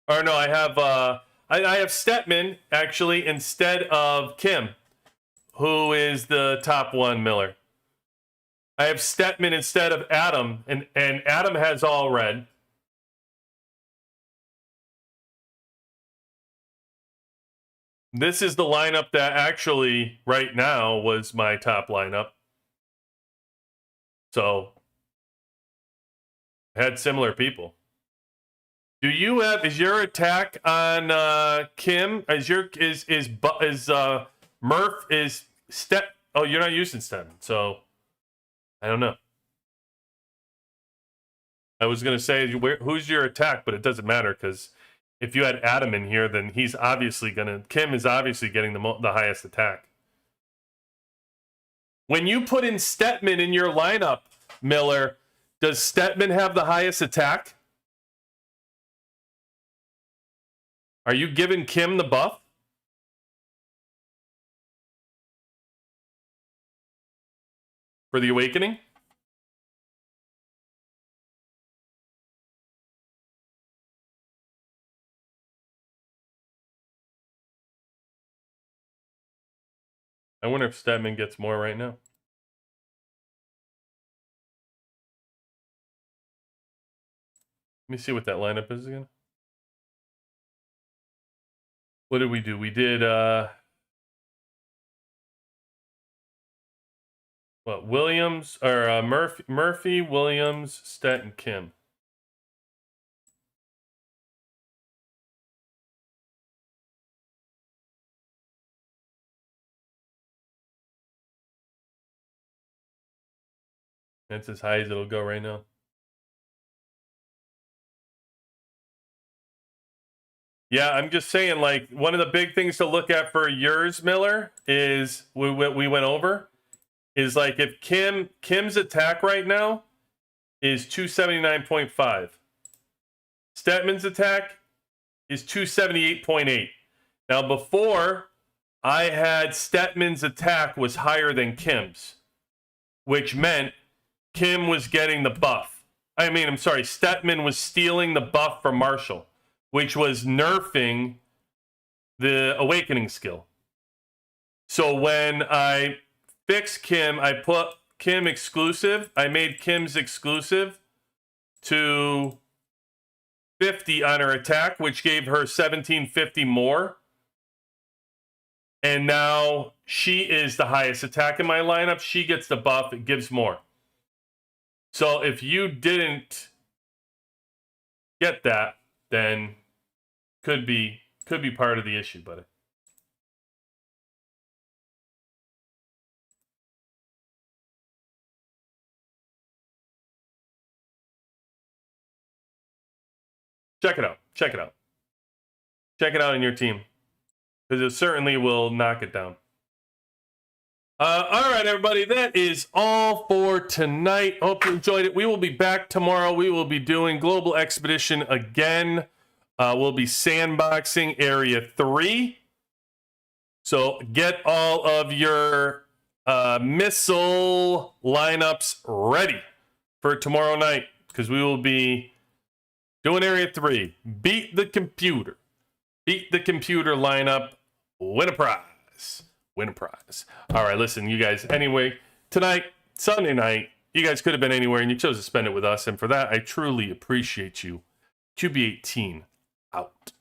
Or no, I have I have Stetman actually instead of Kim, who is the top one, Miller. I have Stetman instead of Adam, and Adam has all red. This is the lineup that actually right now was my top lineup. So had similar people. Do you have is your attack on Kim? Is Murph is Stet? Oh, you're not using Stetman, so I don't know. I was gonna say who's your attack, but it doesn't matter because if you had Adam in here, then Kim is obviously getting the highest attack. When you put in Stetman in your lineup, Miller, does Stetman have the highest attack? Are you giving Kim the buff? For the Awakening? I wonder if Stetman gets more right now. Let me see what that lineup is again. What did we do? We did Williams or Murphy, Williams, Stet, and Kim. That's as high as it'll go right now. Yeah, I'm just saying, like, one of the big things to look at for yours, Miller, is we went over, is like if Kim's attack right now is 279.5. Stetman's attack is 278.8. Now, before, I had Stetman's attack was higher than Kim's, which meant Kim was getting the buff. Stetman was stealing the buff from Marshall, which was nerfing the Awakening skill. So when I fixed Kim, I put Kim exclusive. I made Kim's exclusive to 50 on her attack, which gave her 1750 more. And now she is the highest attack in my lineup. She gets the buff. It gives more. So if you didn't get that, then could be part of the issue, buddy. Check it out. Check it out. Check it out in your team, because it certainly will knock it down. All right, everybody, that is all for tonight. Hope you enjoyed it. We will be back tomorrow. We will be doing Global Expedition again. We'll be sandboxing Area 3. So get all of your missile lineups ready for tomorrow night, because we will be doing Area 3. Beat the computer. Beat the computer lineup. Win a prize. Win a prize. All right, listen, you guys. Anyway, tonight, Sunday night, You guys could have been anywhere, and you chose to spend it with us. And for that, I truly appreciate you. QB18 out.